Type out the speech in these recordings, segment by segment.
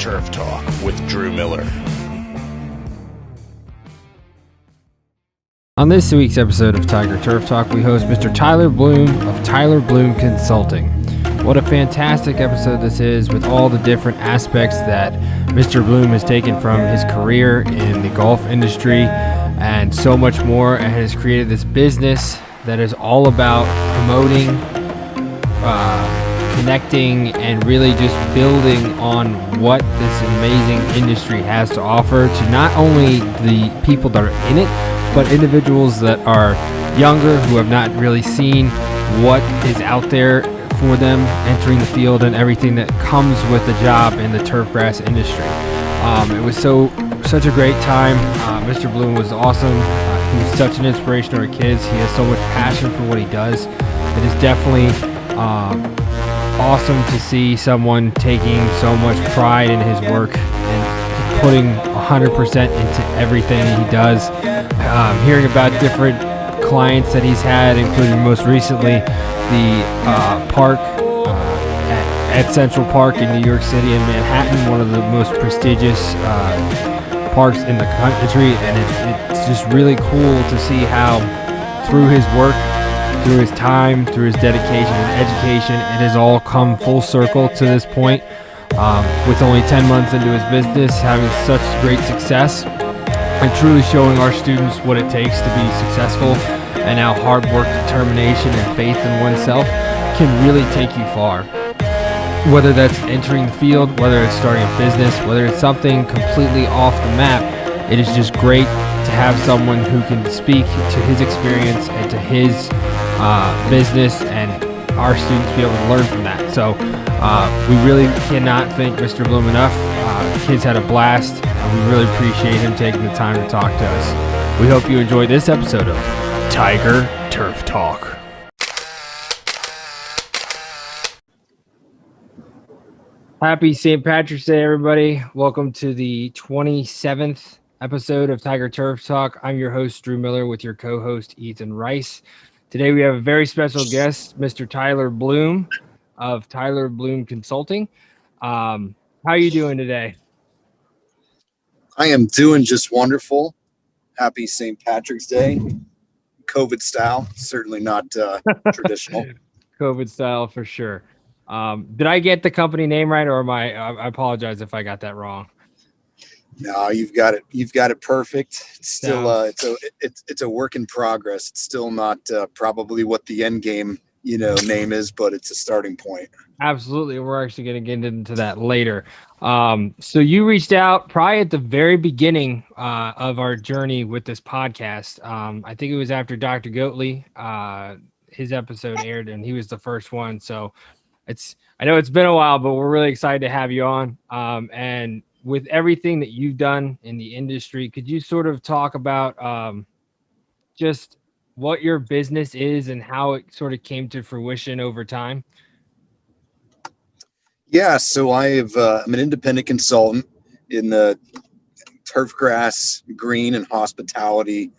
Turf Talk with Drew Miller. On this week's episode of Tiger Turf Talk, we host Mr. Tyler Bloom of Tyler Bloom Consulting. What a fantastic episode this is, with all the different aspects that Mr. Bloom has taken from his career in the golf industry and so much more, and has created this business that is all about promoting, connecting, and really just building on what this amazing industry has to offer to not only the people that are in it, but individuals that are younger who have not really seen what is out there for them entering the field and everything that comes with the job in the turfgrass industry. It was such a great time. Mr. Bloom was awesome. He was such an inspiration to our kids. He has so much passion for what he does. It is definitely awesome to see someone taking so much pride in his work and putting 100% into everything he does. Hearing about different clients that he's had, including most recently the park at Central Park in New York City and Manhattan, one of the most prestigious parks in the country, and it's just really cool to see how through his work, through his time, through his dedication and education, it has all come full circle to this point, with only 10 months into his business, having such great success, and truly showing our students what it takes to be successful, and how hard work, determination, and faith in oneself can really take you far. Whether that's entering the field, whether it's starting a business, whether it's something completely off the map, it is just great to have someone who can speak to his experience and to his business, and our students be able to learn from that. So we really cannot thank Mr. Bloom enough. Kids had a blast, and we really appreciate him taking the time to talk to us. We hope you enjoyed this episode of Tiger Turf Talk. Happy St. Patrick's Day, everybody. Welcome to the 27th episode of Tiger Turf Talk. I'm your host, Drew Miller, with your co-host, Ethan Rice. Today we have a very special guest, Mr. Tyler Bloom of Tyler Bloom Consulting. How are you doing today? I am doing just wonderful. Happy St. Patrick's Day. COVID style, certainly not traditional. COVID style for sure. Did I get the company name right, or I apologize if I got that wrong. No, you've got it. You've got it perfect. It's still it's a work in progress. It's still not probably what the end game name is, but it's a starting point. Absolutely. We're actually going to get into that later. So you reached out probably at the very beginning of our journey with this podcast. I think it was after Dr. Goatley, his episode aired, and he was the first one. So I know it's been a while, but we're really excited to have you on. And with everything that you've done in the industry, could you sort of talk about just what your business is and how it sort of came to fruition over time? Yeah, so I'm an independent consultant in the turfgrass, green, and hospitality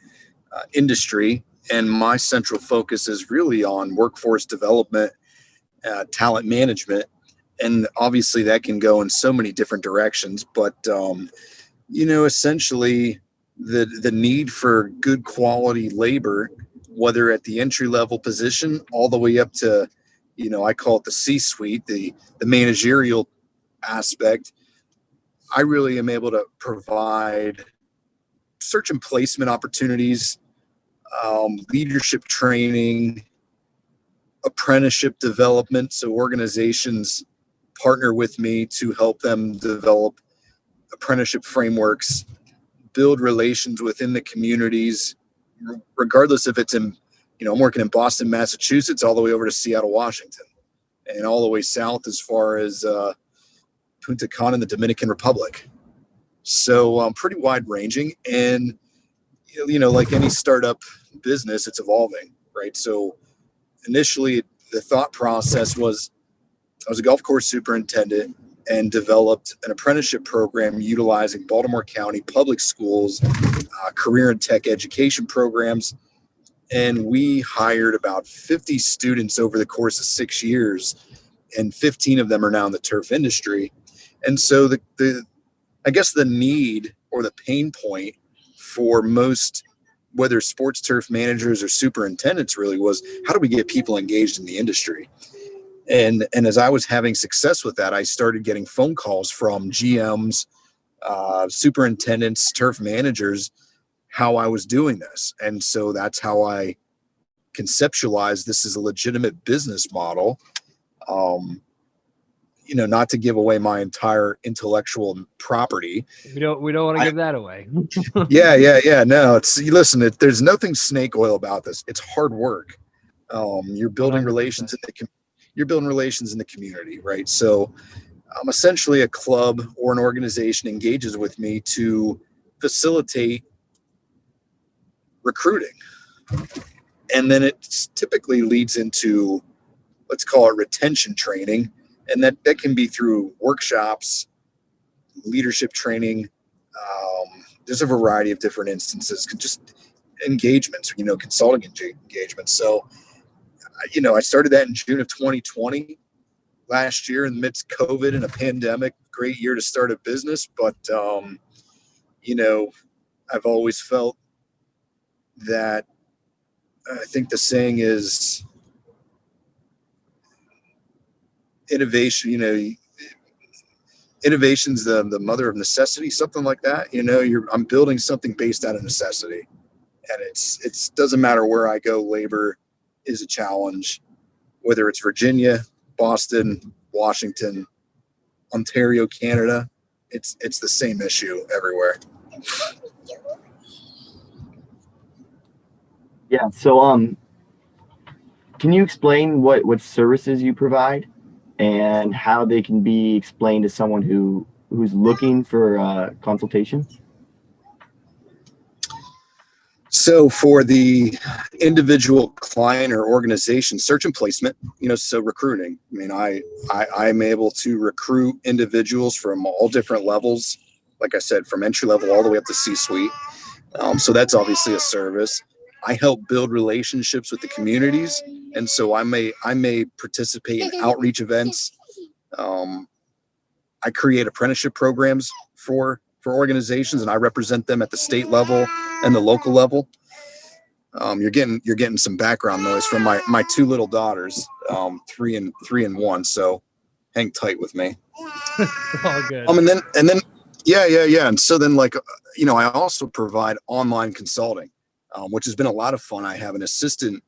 industry, and my central focus is really on workforce development, talent management, and obviously that can go in so many different directions. But essentially, the need for good quality labor, whether at the entry level position all the way up to I call it the C-suite, the managerial aspect. I really am able to provide search and placement opportunities, leadership training, apprenticeship development. So organizations partner with me to help them develop apprenticeship frameworks, build relations within the communities, regardless if it's in I'm working in Boston, Massachusetts, all the way over to Seattle, Washington, and all the way south as far as Punta Cana in the Dominican Republic. So pretty wide ranging. And, like any startup business, it's evolving, right? So initially the thought process was I was a golf course superintendent and developed an apprenticeship program utilizing Baltimore County public schools, career and tech education programs. And we hired about 50 students over the course of 6 years, and 15 of them are now in the turf industry. And so the I guess the need or the pain point for most, whether sports turf managers or superintendents, really was, how do we get people engaged in the industry? And as I was having success with that, I started getting phone calls from GMs, superintendents, turf managers, how I was doing this. And so that's how I conceptualized this as a legitimate business model. Not to give away my entire intellectual property. We don't want to give that away. Yeah. No, listen, there's nothing snake oil about this. It's hard work. You're building 100%. relations in the community, right? So essentially a club or an organization engages with me to facilitate recruiting. And then it typically leads into, let's call it retention training. And that can be through workshops, leadership training. There's a variety of different instances, just engagements, consulting engagements. So, I started that in June of 2020 last year in the midst of COVID and a pandemic. Great year to start a business. But, I've always felt that I think the saying is innovation, innovation's the mother of necessity, something like that. I'm building something based out of necessity. And it's doesn't matter where I go, labor is a challenge, whether it's Virginia, Boston, Washington, Ontario, Canada, it's the same issue everywhere. Yeah. So, can you explain what services you provide and how they can be explained to someone who's looking for consultation? So for the individual client or organization, search and placement, so recruiting. I mean, I'm able to recruit individuals from all different levels. Like I said, from entry level all the way up to C-suite. So that's obviously a service. I help build relationships with the communities, and so I may participate in outreach events. I create apprenticeship programs for organizations, and I represent them at the state level and the local level. You're getting some background noise from my two little daughters, 3 and 1. So hang tight with me. All good. And then yeah. And so then I also provide online consulting, which has been a lot of fun. I have an assistant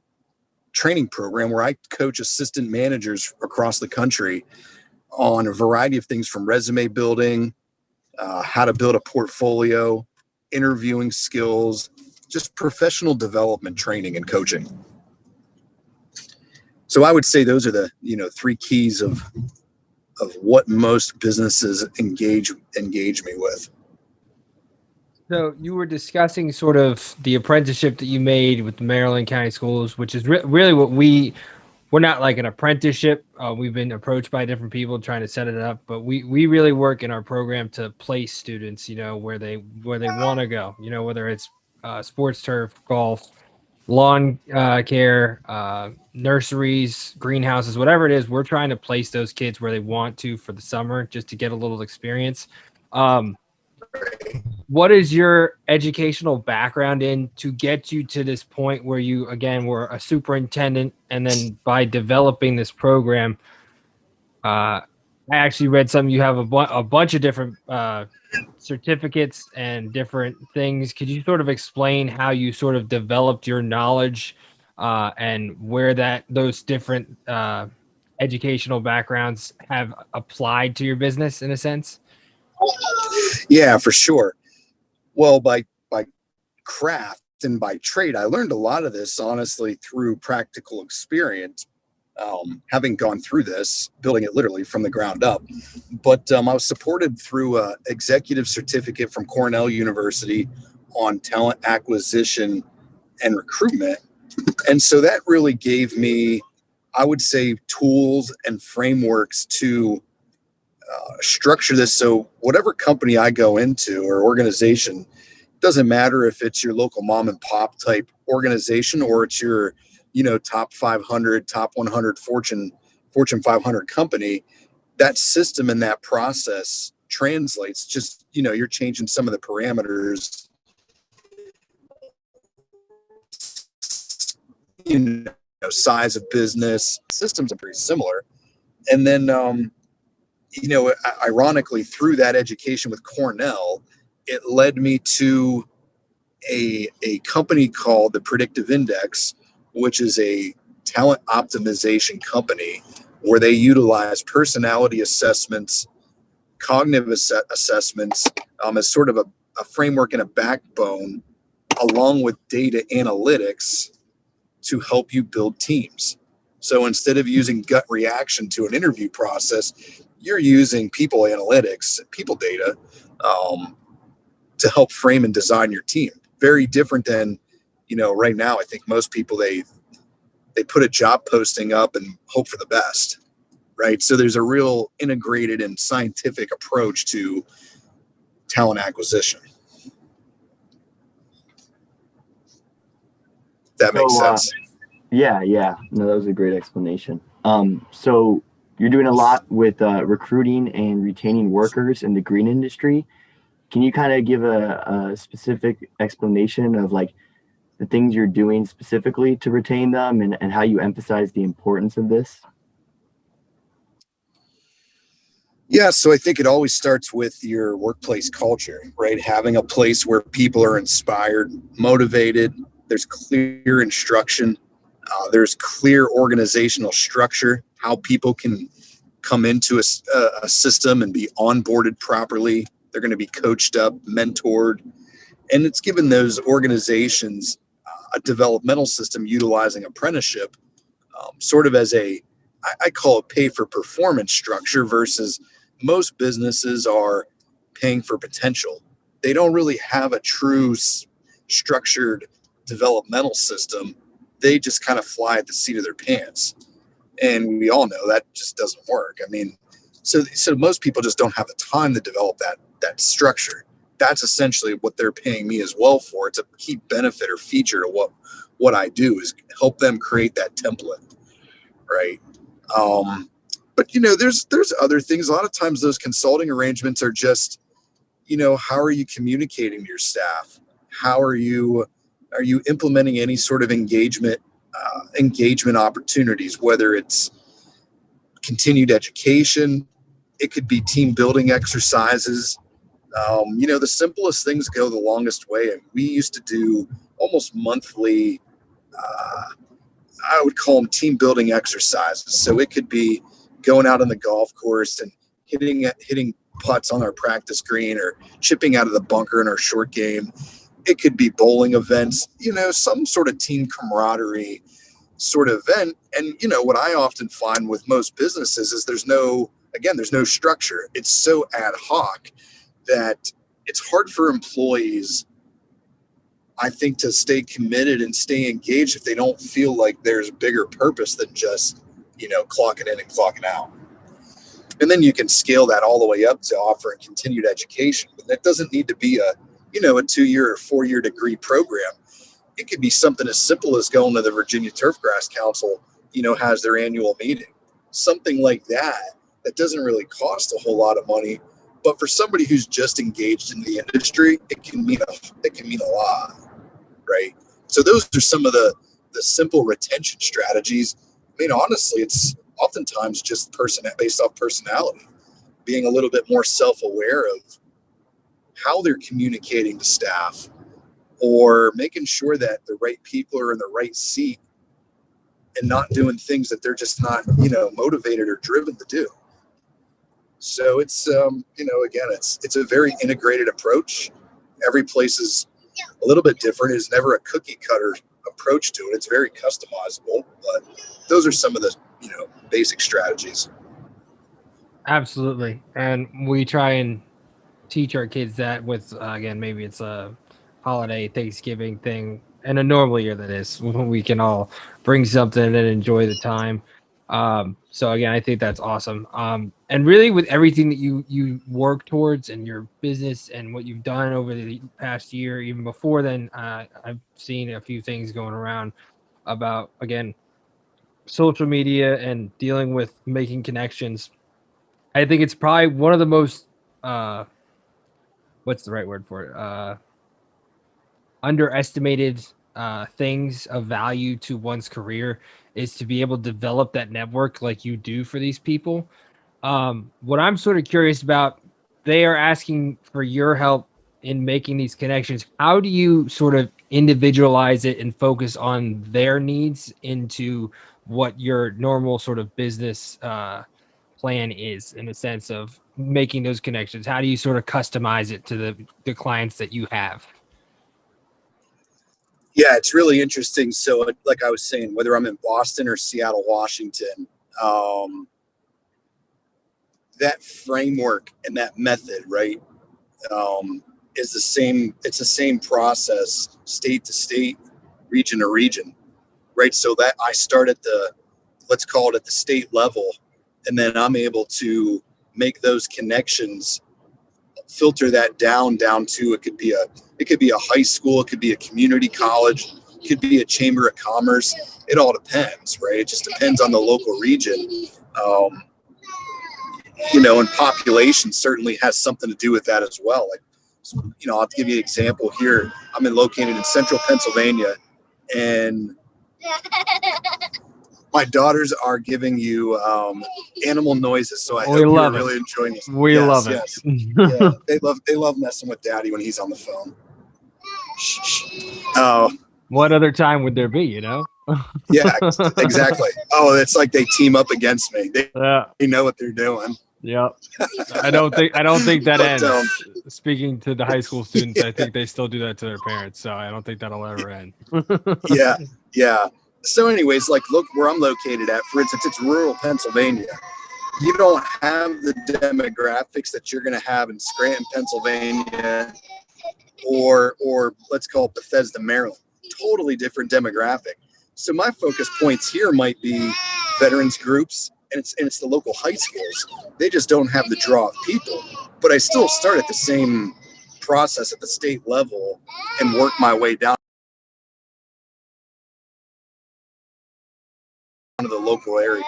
training program where I coach assistant managers across the country on a variety of things, from resume building, how to build a portfolio, interviewing skills, just professional development training and coaching. So I would say those are the 3 keys of what most businesses engage me with. So you were discussing sort of the apprenticeship that you made with the Maryland County Schools, which is really what we're not like an apprenticeship. We've been approached by different people trying to set it up, but we really work in our program to place students, where they want to go, whether it's sports turf, golf, lawn care, nurseries, greenhouses, whatever it is. We're trying to place those kids where they want to for the summer, just to get a little experience. What is your educational background in to get you to this point where you, again, were a superintendent, and then by developing this program, I actually read something, you have a bunch of different certificates and different things. Could you sort of explain how you sort of developed your knowledge and where those different educational backgrounds have applied to your business in a sense? Yeah, for sure. Well, by craft and by trade, I learned a lot of this, honestly, through practical experience, having gone through this, building it literally from the ground up. But I was supported through an executive certificate from Cornell University on talent acquisition and recruitment. And so that really gave me, I would say, tools and frameworks to structure this. So whatever company I go into or organization, doesn't matter if it's your local mom and pop type organization or it's your, top 500, top 100 Fortune 500 company, that system and that process translates, just, you're changing some of the parameters, size of business. Systems are pretty similar. And then, ironically, through that education with Cornell, it led me to a company called the Predictive Index, which is a talent optimization company where they utilize personality assessments, cognitive assessments, as sort of a framework and a backbone, along with data analytics to help you build teams. So instead of using gut reaction to an interview process, you're using people analytics, people data, to help frame and design your team. Very different than, right now. I think most people, they put a job posting up and hope for the best, right? So there's a real integrated and scientific approach to talent acquisition. That makes sense. Yeah. No, that was a great explanation. So you're doing a lot with recruiting and retaining workers in the green industry. Can you kind of give a specific explanation of like the things you're doing specifically to retain them and how you emphasize the importance of this? Yeah, so I think it always starts with your workplace culture, right? Having a place where people are inspired, motivated, there's clear instruction, there's clear organizational structure, how people can come into a system and be onboarded properly. They're going to be coached up, mentored, and it's given those organizations a developmental system utilizing apprenticeship, sort of as I call it pay for performance structure, versus most businesses are paying for potential. They don't really have a true structured developmental system. They just kind of fly at the seat of their pants. And we all know that just doesn't work. I mean, so most people just don't have the time to develop that structure. That's essentially what they're paying me as well for. It's a key benefit or feature to what I do, is help them create that template, right? But there's other things. A lot of times those consulting arrangements are just, how are you communicating to your staff? How are you implementing any sort of engagement opportunities, whether it's continued education, it could be team building exercises. The simplest things go the longest way. And we used to do almost monthly, I would call them team building exercises. So it could be going out on the golf course and hitting putts on our practice green, or chipping out of the bunker in our short game. It could be bowling events, some sort of team camaraderie sort of event. And what I often find with most businesses is there's no structure. It's so ad hoc that it's hard for employees, I think, to stay committed and stay engaged if they don't feel like there's a bigger purpose than just, clocking in and clocking out. And then you can scale that all the way up to offering continued education. But that doesn't need to be a 2-year or 4-year degree program. It could be something as simple as going to the Virginia Turfgrass Council, has their annual meeting. Something like that doesn't really cost a whole lot of money. But for somebody who's just engaged in the industry, it can mean a lot, right? So those are some of the simple retention strategies. I mean, honestly, it's oftentimes just based off personality, being a little bit more self-aware of how they're communicating to staff, or making sure that the right people are in the right seat and not doing things that they're just not, motivated or driven to do. So it's, again, it's a very integrated approach. Every place is a little bit different. It's never a cookie cutter approach to it. It's very customizable, but those are some of the, basic strategies. Absolutely. And we try and teach our kids that with, again, maybe it's a holiday Thanksgiving thing, and a normal year that is, when we can all bring something and enjoy the time. So again, I think that's awesome. And really, with everything that you work towards in your business and what you've done over the past year, even before then, I've seen a few things going around about, again, social media and dealing with making connections. I think it's probably one of the most what's the right word for it? Underestimated things of value to one's career is to be able to develop that network like you do for these people. What I'm sort of curious about, they are asking for your help in making these connections. How do you sort of individualize it and focus on their needs into what your normal sort of business plan is, in the sense of making those connections? How do you sort of customize it to the clients that you have? Yeah, it's really interesting. So, like I was saying, whether I'm in Boston or Seattle, Washington, um, that framework and that method, right, is the same. It's the same process, state to state, region to region, right? So that I start at the, let's call it at the state level, and then I'm able to make those connections, filter that down to it could be a high school, it could be a community college, it could be a chamber of commerce. It all depends, right? It just depends on the local region. Um, and population certainly has something to do with that as well. Like, I'll give you an example here. Located in central Pennsylvania, and my daughters are giving you animal noises, so I hope you're really enjoying this. We love it. Yes. Yeah, they love messing with Daddy when he's on the phone. Oh, what other time would there be? Yeah, exactly. Oh, it's like they team up against me. They know what they're doing. Yep. I don't think that ends. Speaking to the high school students, I think they still do that to their parents, so I don't think that'll ever end. Yeah. So anyways, like, look where I'm located at. For instance, it's rural Pennsylvania. You don't have the demographics that you're going to have in Scranton, Pennsylvania, or let's call it Bethesda, Maryland. Totally different demographic. So my focus points here might be veterans groups, and it's the local high schools. They just don't have the draw of people. But I still start at the same process at the state level and work my way down to the local area.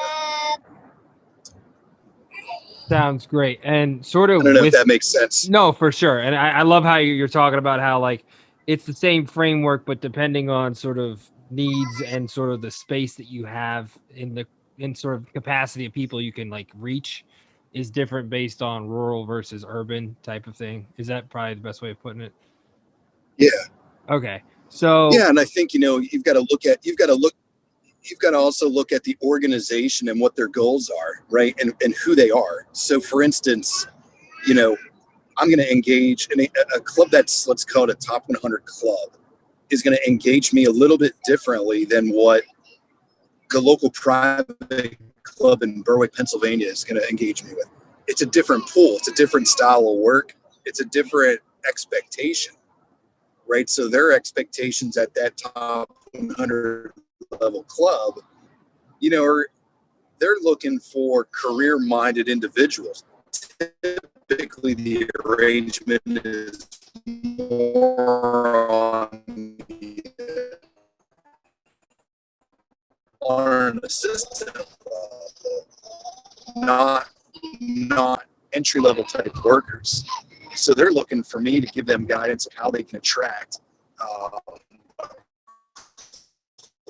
Sounds great. And sort of, I don't know if that makes sense. No, for sure. And I love how you're talking about how, like, it's the same framework, but depending on sort of needs and sort of the space that you have in sort of capacity of people you can like reach is different based on rural versus urban type of thing. Is that probably the best way of putting it? Yeah. Okay. So yeah, and I think you've got to also look at the organization and what their goals are, right? And who they are. So for instance, I'm going to engage in a club that's, let's call it a top 100 club, is going to engage me a little bit differently than what the local private club in Berwick, Pennsylvania is going to engage me with. It's a different pool. It's a different style of work. It's a different expectation, right? So their expectations at that top 100 level club, they're looking for career-minded individuals. Typically, the arrangement is more on an assistant level, not entry-level type workers. So they're looking for me to give them guidance of how they can attract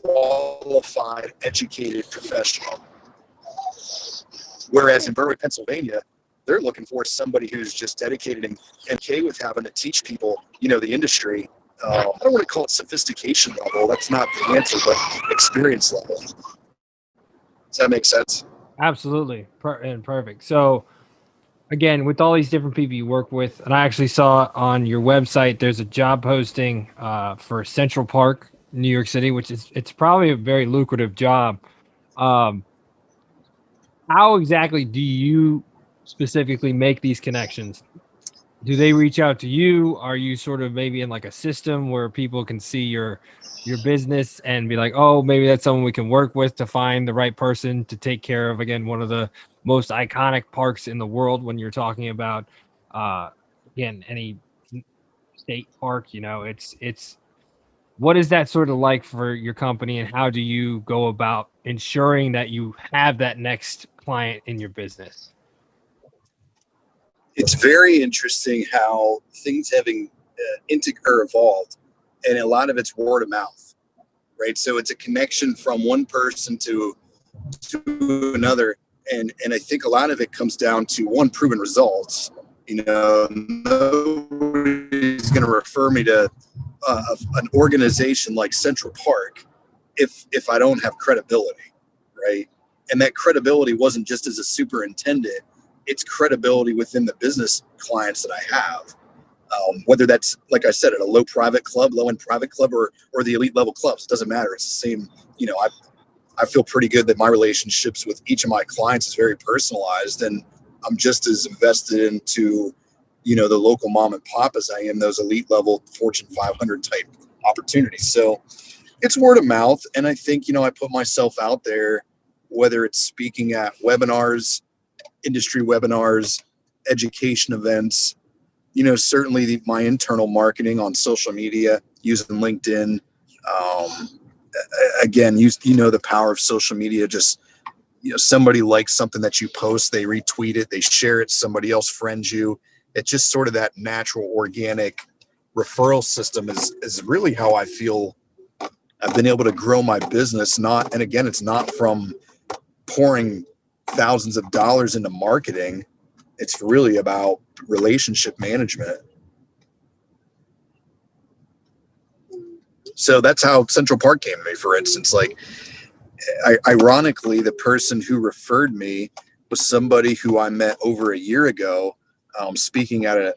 qualified, educated professional. Whereas in Berwick, Pennsylvania, they're looking for somebody who's just dedicated and okay with having to teach people, the industry. I don't want to call it sophistication level. That's not the answer, but experience level. Does that make sense? Absolutely. And perfect. So again, with all these different people you work with, and I actually saw on your website, there's a job posting for Central Park, New York City, which it's probably a very lucrative job. How exactly do you specifically make these connections? Do they reach out to you? Are you sort of maybe in like a system where people can see your business and be like, oh, maybe that's someone we can work with to find the right person to take care of, again, one of the most iconic parks in the world when you're talking about again, any state park, it's what is that sort of like for your company, and how do you go about ensuring that you have that next client in your business? It's very interesting how things having evolved, and a lot of it's word of mouth, right? So it's a connection from one person to another, and I think a lot of it comes down to one, proven results. Nobody's going to refer me to an organization like Central Park if I don't have credibility, right? And that credibility wasn't just as a superintendent; it's credibility within the business clients that I have. Whether that's, like I said, at a low end private club, or the elite level clubs, it doesn't matter. It's the same. I feel pretty good that my relationships with each of my clients is very personalized, and I'm just as invested into, the local mom and pop as I am those elite level Fortune 500 type opportunities. So it's word of mouth. And I think, I put myself out there, whether it's speaking at webinars, industry webinars, education events, certainly my internal marketing on social media using LinkedIn. Again, the power of social media. Just, somebody likes something that you post, they retweet it, they share it, somebody else friends you. It's just sort of that natural, organic referral system is really how I feel I've been able to grow my business. And again, it's not from pouring thousands of dollars into marketing. It's really about relationship management. So that's how Central Park came to me, for instance. Like, ironically, the person who referred me was somebody who I met over a year ago, speaking at a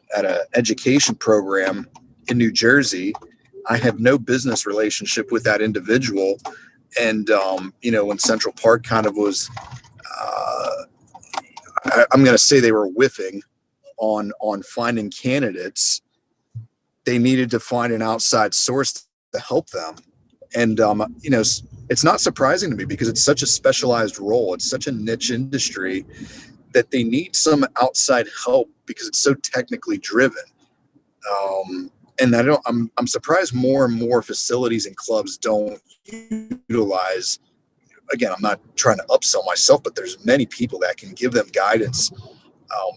education program in New Jersey. I have no business relationship with that individual, and when Central Park kind of was, I'm going to say they were whiffing on finding candidates. They needed to find an outside source to help them, and it's not surprising to me because it's such a specialized role. It's such a niche industry that they need some outside help because it's so technically driven. And I'm surprised more and more facilities and clubs don't utilize. Again, I'm not trying to upsell myself, but there's many people that can give them guidance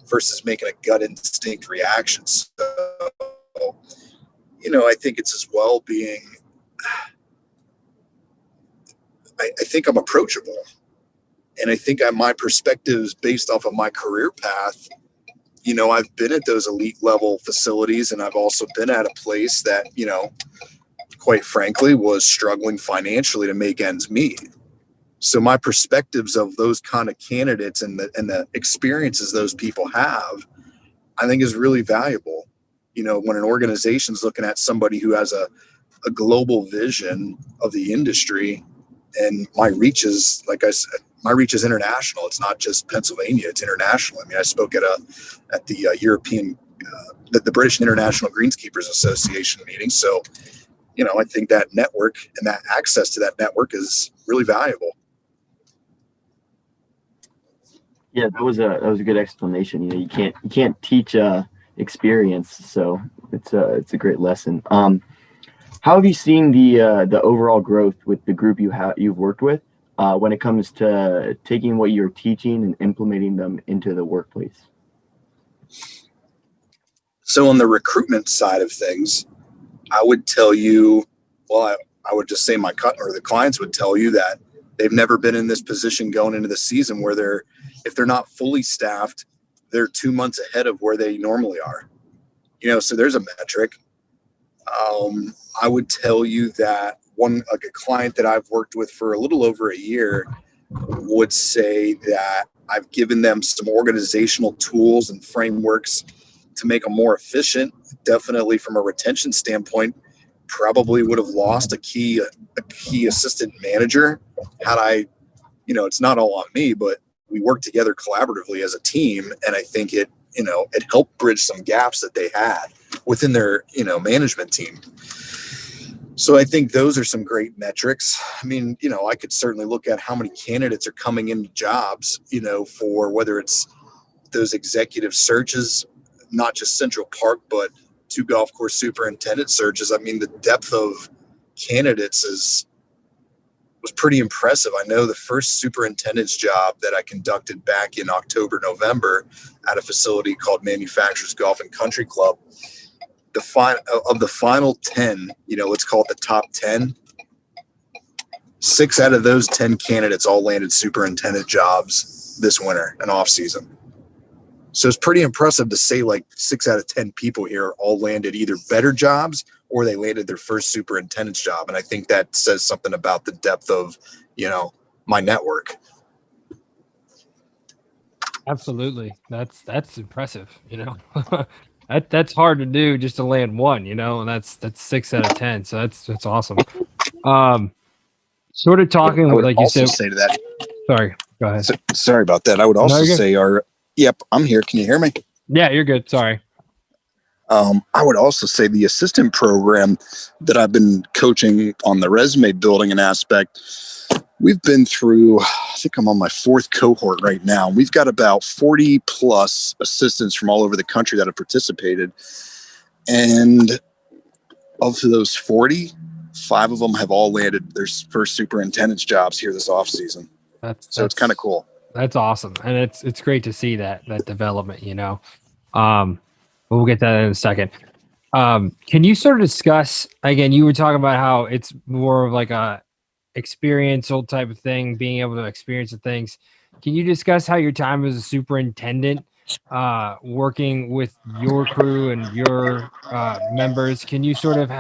versus making a gut instinct reaction. So, I think it's as well being. I think I'm approachable, and I think my perspectives based off of my career path. I've been at those elite level facilities, and I've also been at a place that, quite frankly, was struggling financially to make ends meet. So my perspectives of those kind of candidates and the experiences those people have, I think is really valuable. When an organization's looking at somebody who has a global vision of the industry, and my reach is, like I said, my reach is international. It's not just Pennsylvania; it's international. I mean, I spoke at the European, the British International Greenskeepers Association meeting. So, I think that network and that access to that network is really valuable. Yeah, that was a good explanation. You can't teach experience, so it's a great lesson. How have you seen the overall growth with the group you've worked with when it comes to taking what you're teaching and implementing them into the workplace? So on the recruitment side of things, I would tell you, I would just say the clients would tell you that they've never been in this position going into the season where if they're not fully staffed, they're 2 months ahead of where they normally are. So there's a metric. I would tell you that a client that I've worked with for a little over a year would say that I've given them some organizational tools and frameworks to make them more efficient. Definitely from a retention standpoint, probably would have lost a key assistant manager had I, it's not all on me, but we worked together collaboratively as a team. And I think it helped bridge some gaps that they had within their, management team. So I think those are some great metrics. I mean, I could certainly look at how many candidates are coming into jobs, for whether it's those executive searches, not just Central Park, but 2 golf course superintendent searches. I mean, the depth of candidates was was pretty impressive. I know the first superintendent's job that I conducted back in October, November at a facility called Manufacturers Golf and Country Club, the final 10, let's call it the top 10, 6 out of those 10 candidates all landed superintendent jobs this winter and off season. So it's pretty impressive to say like 6 out of 10 people here all landed either better jobs or they landed their first superintendent's job. And I think that says something about the depth of, my network. Absolutely. That's impressive, That's hard to do just to land one, and that's 6 out of 10. So that's awesome. Sort of talking with, like you said, say to that. Sorry, go ahead. Sorry about that. I would also say yep, I'm here. Can you hear me? Yeah, you're good. Sorry. I would also say the assistant program that I've been coaching on the resume building and aspect, we've been through, I think I'm on my 4th cohort right now. We've got about 40 plus assistants from all over the country that have participated. And of those 40, 5 of them have all landed their first superintendent's jobs here this off season. So it's kind of cool. That's awesome. And it's great to see that development, we'll get to that in a second. Can you sort of discuss, again, you were talking about how it's more of like a experiential type of thing, being able to experience the things. Can you discuss how your time as a superintendent, working with your crew and your members, can you sort of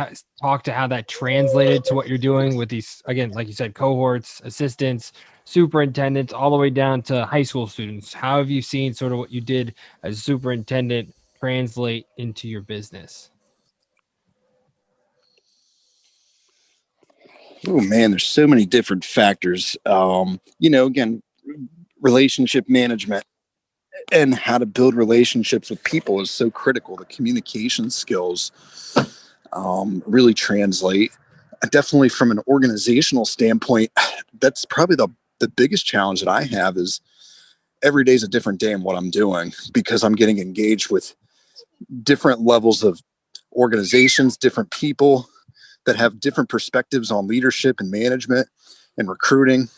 talk to how that translated to what you're doing with these, again, like you said, cohorts, assistants, superintendents, all the way down to high school students? How have you seen sort of what you did as a superintendent translate into your business? Oh man, there's so many different factors. Again, relationship management and how to build relationships with people is so critical. The communication skills really translate. Definitely from an organizational standpoint, that's probably the biggest challenge that I have is every day is a different day in what I'm doing because I'm getting engaged with different levels of organizations, different people that have different perspectives on leadership and management and recruiting,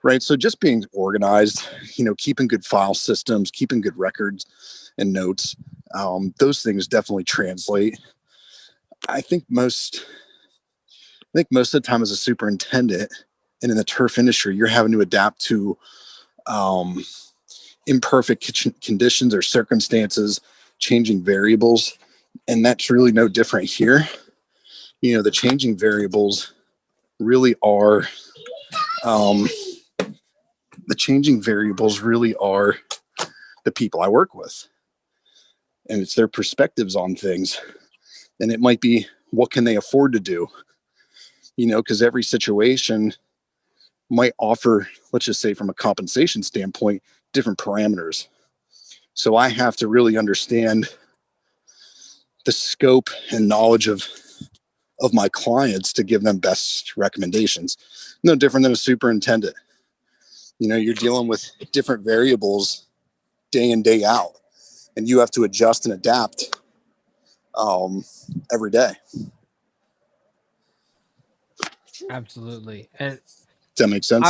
right? So just being organized, keeping good file systems, keeping good records and notes, those things definitely translate. I think most of the time as a superintendent and in the turf industry, you're having to adapt to imperfect conditions or circumstances, changing variables. And that's really no different here. The changing variables really are the people I work with, and it's their perspectives on things. And it might be, what can they afford to do? Because every situation might offer, let's just say from a compensation standpoint, different parameters. So I have to really understand the scope and knowledge of my clients to give them best recommendations. No different than a superintendent. You're dealing with different variables day in, day out, and you have to adjust and adapt every day. Absolutely. And does that make sense?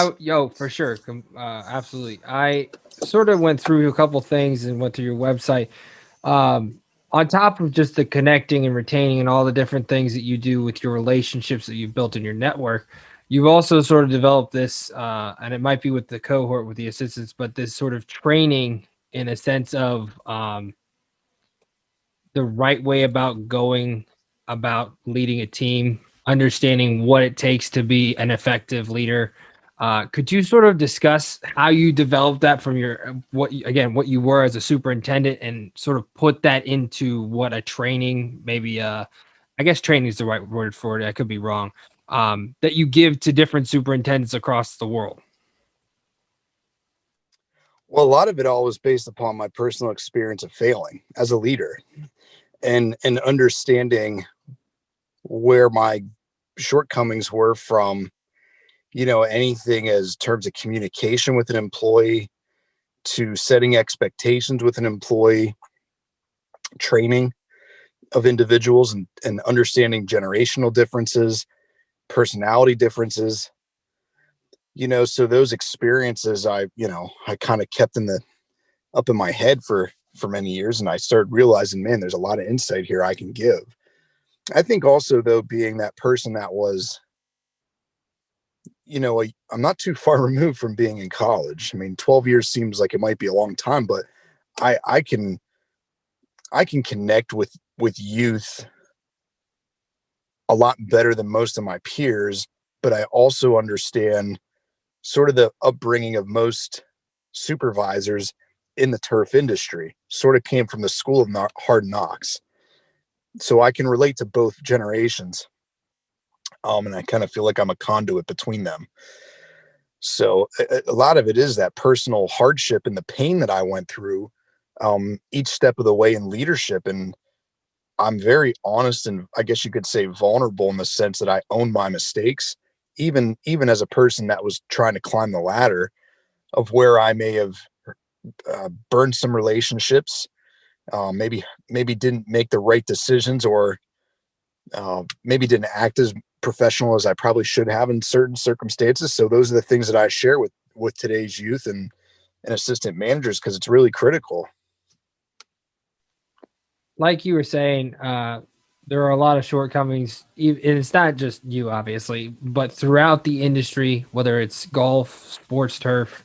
For sure. Absolutely. I sort of went through a couple things and went to your website. On top of just the connecting and retaining and all the different things that you do with your relationships that you've built in your network, you've also sort of developed this, and it might be with the cohort, with the assistants, but this sort of training in a sense of the right way about going about leading a team, understanding what it takes to be an effective leader. Could you sort of discuss how you developed that from what you were as a superintendent, and sort of put that into what a training, maybe I guess training is the right word for it. I could be wrong. That you give to different superintendents across the world? Well, a lot of it all was based upon my personal experience of failing as a leader and understanding where my shortcomings were from, anything as terms of communication with an employee to setting expectations with an employee, training of individuals and understanding generational differences, personality differences, So those experiences I kind of kept up in my head for many years, and I started realizing, man, there's a lot of insight here I can give. I think also, though, being that person that was, I'm not too far removed from being in college. I mean, 12 years seems like it might be a long time, but I can connect with youth a lot better than most of my peers, but I also understand sort of the upbringing of most supervisors in the turf industry. Sort of came from the school of hard knocks, so I can relate to both generations. And I kind of feel like I'm a conduit between them. So a lot of it is that personal hardship and the pain that I went through, each step of the way in leadership. And I'm very honest, and I guess you could say vulnerable, in the sense that I own my mistakes, even as a person that was trying to climb the ladder, of where I may have burned some relationships, maybe didn't make the right decisions, or maybe didn't act as professional as I probably should have in certain circumstances. So those are the things that I share with today's youth and assistant managers, because it's really critical. Like you were saying, there are a lot of shortcomings, and it's not just you, obviously, but throughout the industry, whether it's golf, sports turf,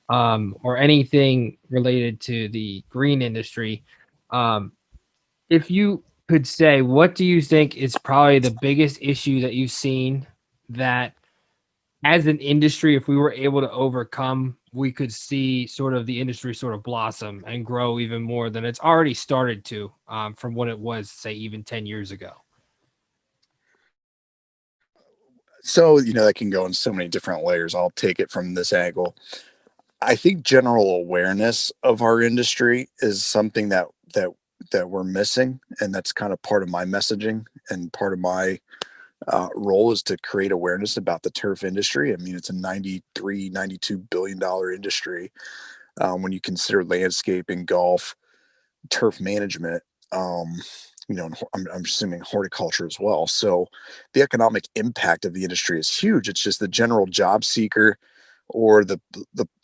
or anything related to the green industry. Um, if you could say, what do you think is probably the biggest issue that you've seen that as an industry, if we were able to overcome, we could see sort of the industry sort of blossom and grow even more than it's already started to, from what it was, say, even 10 years ago? So, that can go in so many different layers. I'll take it from this angle. I think general awareness of our industry is something that we're missing, and that's kind of part of my messaging, and part of my role is to create awareness about the turf industry. I mean, it's a 93, $92 billion industry, when you consider landscaping, golf, turf management, and I'm assuming horticulture as well. So the economic impact of the industry is huge. It's just the general job seeker, or the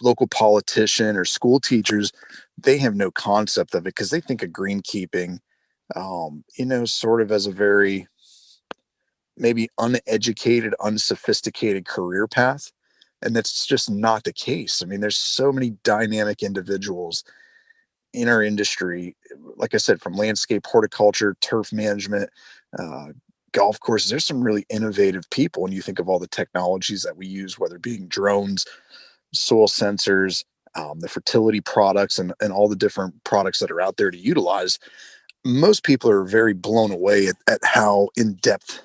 local politician or school teachers, they have no concept of it, because they think of greenkeeping, sort of as a very maybe uneducated, unsophisticated career path. And that's just not the case. I mean, there's so many dynamic individuals in our industry, like I said, from landscape, horticulture, turf management, uh, golf courses. There's some really innovative people when you think of all the technologies that we use, whether being drones, soil sensors, the fertility products, and all the different products that are out there to utilize. Most people are very blown away at how in depth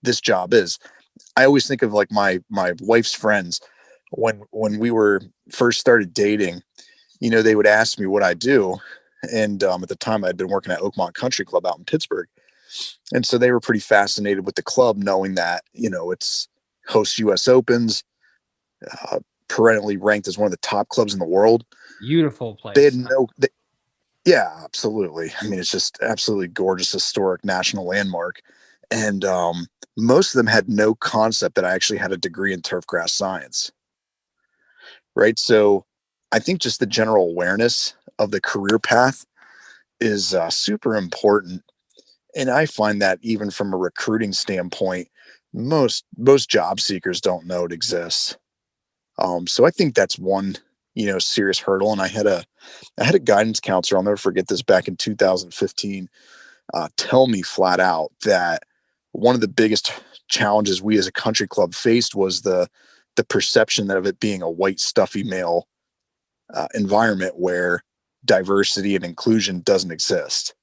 this job is. I always think of, like, my wife's friends, when we were first started dating. They would ask me what I do, and at the time I'd been working at Oakmont Country Club out in Pittsburgh, and so they were pretty fascinated with the club, knowing that it's hosts U.S. Opens, uh, perennially ranked as one of the top clubs in the world. Beautiful They had place. no, they, yeah, absolutely. I mean, it's just absolutely gorgeous, historic national landmark, and most of them had no concept that I actually had a degree in turf grass science. Right, so I think just the general awareness of the career path is super important. And I find that even from a recruiting standpoint, most job seekers don't know it exists. So I think that's one serious hurdle. And I had a guidance counselor, I'll never forget this, back in 2015, tell me flat out that one of the biggest challenges we as a country club faced was the perception of it being a white, stuffy male environment where diversity and inclusion doesn't exist.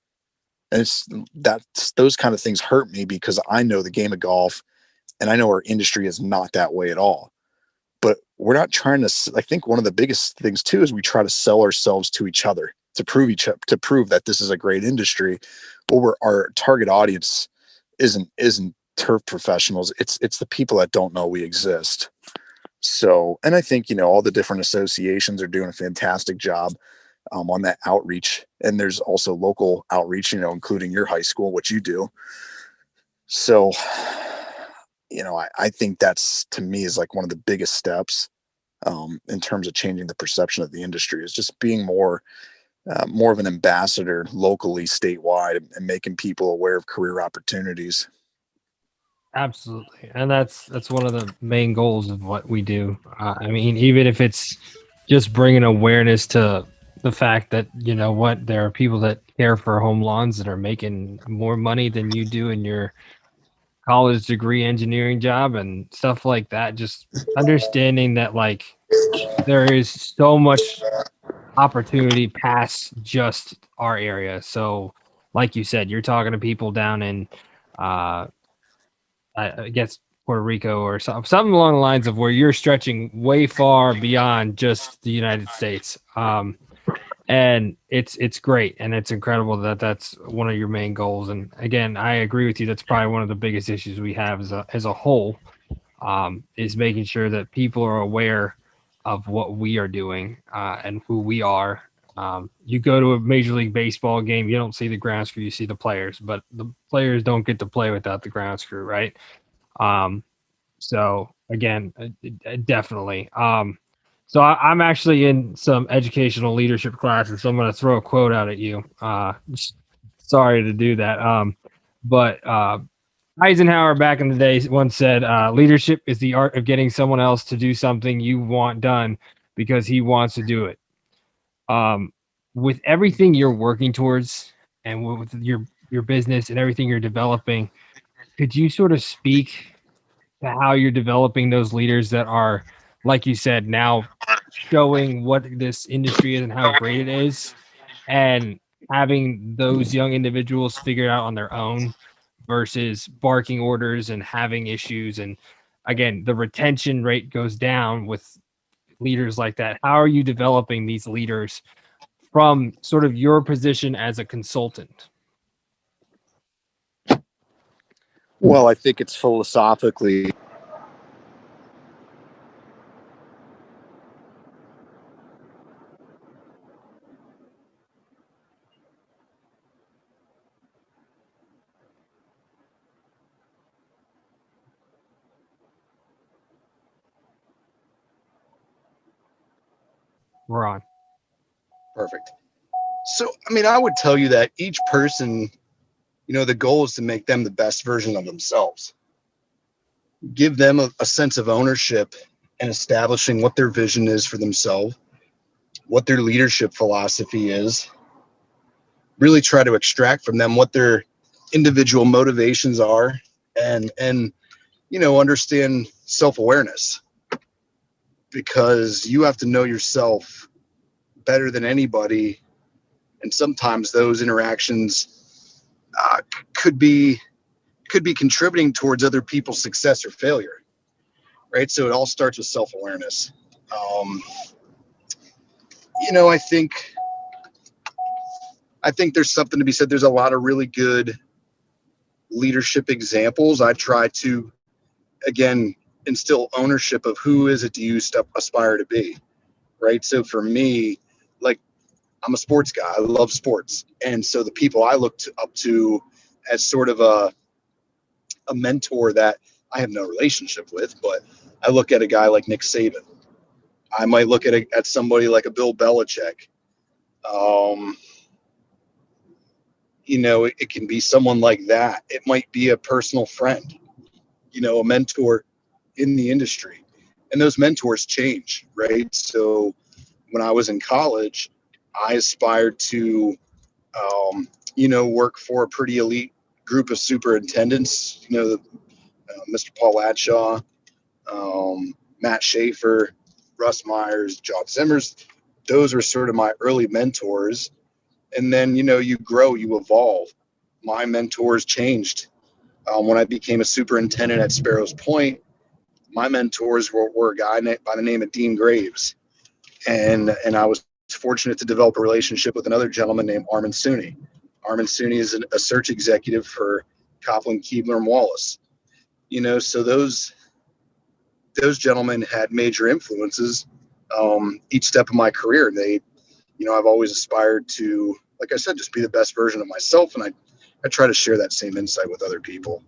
And that's those kind of things hurt me, because I know the game of golf, and I know our industry is not that way at all. But we're not trying to. I think one of the biggest things too is we try to sell ourselves to each other to prove that this is a great industry. Well, our target audience isn't turf professionals. It's the people that don't know we exist. So, and I think all the different associations are doing a fantastic job on that outreach. And there's also local outreach, including your high school, what you do. So, I think that's, to me, is like one of the biggest steps in terms of changing the perception of the industry, is just being more of an ambassador locally, statewide, and making people aware of career opportunities. Absolutely, and that's one of the main goals of what we do. I mean, even if it's just bringing awareness to the fact that there are people that care for home lawns that are making more money than you do in your college degree engineering job and stuff like that. Just understanding that like there is so much opportunity past just our area. So, like you said, you're talking to people down in uh, I guess Puerto Rico or something along the lines of where you're stretching way far beyond just the United States. And it's great and it's incredible that that's one of your main goals. And again, I agree with you. That's probably one of the biggest issues we have as a whole, is making sure that people are aware of what we are doing and who we are. You go to a Major League Baseball game, you don't see the ground crew, you see the players, but the players don't get to play without the ground crew, right? Um, so again, definitely. So I'm actually in some educational leadership classes, so I'm going to throw a quote out at you. Sorry to do that. But Eisenhower back in the day once said, leadership is the art of getting someone else to do something you want done because he wants to do it. With everything you're working towards and with your business and everything you're developing, could you sort of speak to how you're developing those leaders that are, like you said, now showing what this industry is and how great it is, and having those young individuals figure it out on their own versus barking orders and having issues. And again, the retention rate goes down with leaders like that. How are you developing these leaders from sort of your position as a consultant? Well, I think it's philosophically. We're on. Perfect. So, I mean, I would tell you that each person, the goal is to make them the best version of themselves. Give them a sense of ownership and establishing what their vision is for themselves, what their leadership philosophy is. Really try to extract from them what their individual motivations are, and understand self-awareness, because you have to know yourself better than anybody. And sometimes those interactions could be contributing towards other people's success or failure, right? So it all starts with self-awareness. I think there's something to be said. There's a lot of really good leadership examples. I try to, again, instill ownership of who is it do you aspire to be, right? So for me, like, I'm a sports guy. I love sports. And so the people I look up to as sort of a mentor that I have no relationship with, but I look at a guy like Nick Saban. I might look at somebody like a Bill Belichick. It can be someone like that. It might be a personal friend, a mentor in the industry. And those mentors change, right? So when I was in college, I aspired to, work for a pretty elite group of superintendents, Mr. Paul Adshaw, Matt Schaefer, Russ Myers, John Zimmers. Those were sort of my early mentors. And then, you grow, you evolve. My mentors changed. When I became a superintendent at Sparrows Point, my mentors were a guy by the name of Dean Graves. And I was fortunate to develop a relationship with another gentleman named Armin Sooney. Armin Sooney is a search executive for Copland, Keebler, and Wallace. So those gentlemen had major influences each step of my career. And they, I've always aspired to, like I said, just be the best version of myself. And I try to share that same insight with other people.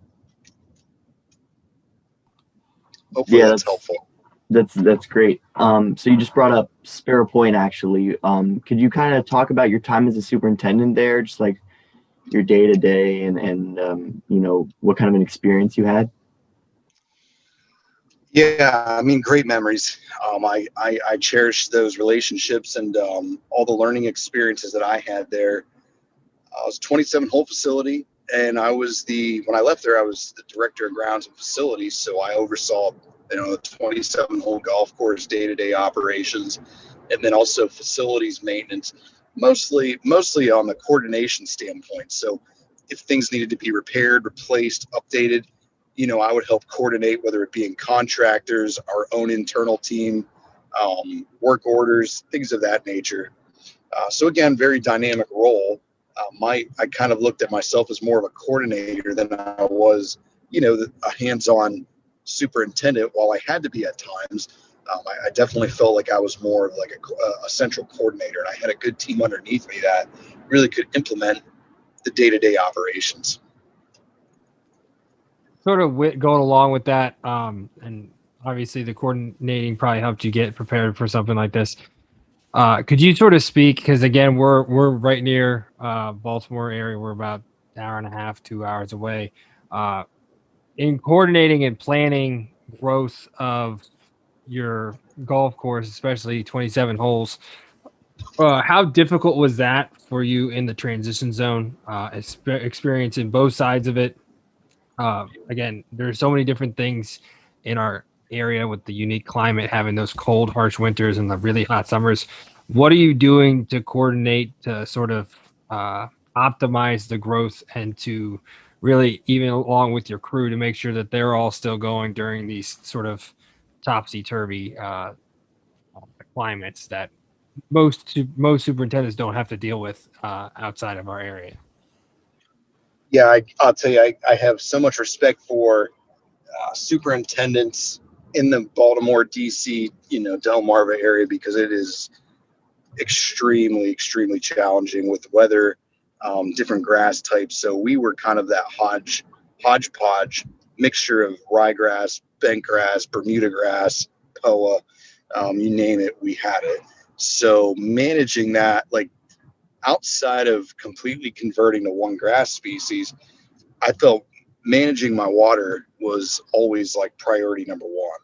Hopefully Yeah, that's helpful. that's great. So you just brought up Sparrow Point actually. Could you kind of talk about your time as a superintendent there, just like your day to day and what kind of an experience you had? Yeah, I mean, great memories. I cherish those relationships and all the learning experiences that I had there. I was 27 hole facility, and when I left there, I was the director of grounds and facilities. So I oversaw, the 27 hole golf course day-to-day operations, and then also facilities maintenance, mostly on the coordination standpoint. So if things needed to be repaired, replaced, updated, I would help coordinate, whether it be in contractors, our own internal team, work orders, things of that nature. So again, very dynamic role. I kind of looked at myself as more of a coordinator than I was, a hands-on superintendent. While I had to be at times, I definitely felt like I was more of like a central coordinator, and I had a good team underneath me that really could implement the day-to-day operations. Sort of going along with that, and obviously the coordinating probably helped you get prepared for something like this. Could you sort of speak, because again, we're right near Baltimore area. We're about an hour and a half, 2 hours away. In coordinating and planning growth of your golf course, especially 27 holes, how difficult was that for you in the transition zone? Experiencing both sides of it. Again, there's so many different things in our area with the unique climate, having those cold, harsh winters and the really hot summers. What are you doing to coordinate to sort of optimize the growth and to really, even along with your crew, to make sure that they're all still going during these sort of topsy-turvy climates that most superintendents don't have to deal with outside of our area? Yeah, I'll tell you, I have so much respect for superintendents in the Baltimore, DC, Delmarva area, because it is extremely, extremely challenging with weather, different grass types. So we were kind of that hodgepodge mixture of ryegrass, bentgrass, Bermuda grass, POA, you name it, we had it. So managing that, like outside of completely converting to one grass species, I felt managing my water was always like priority number one.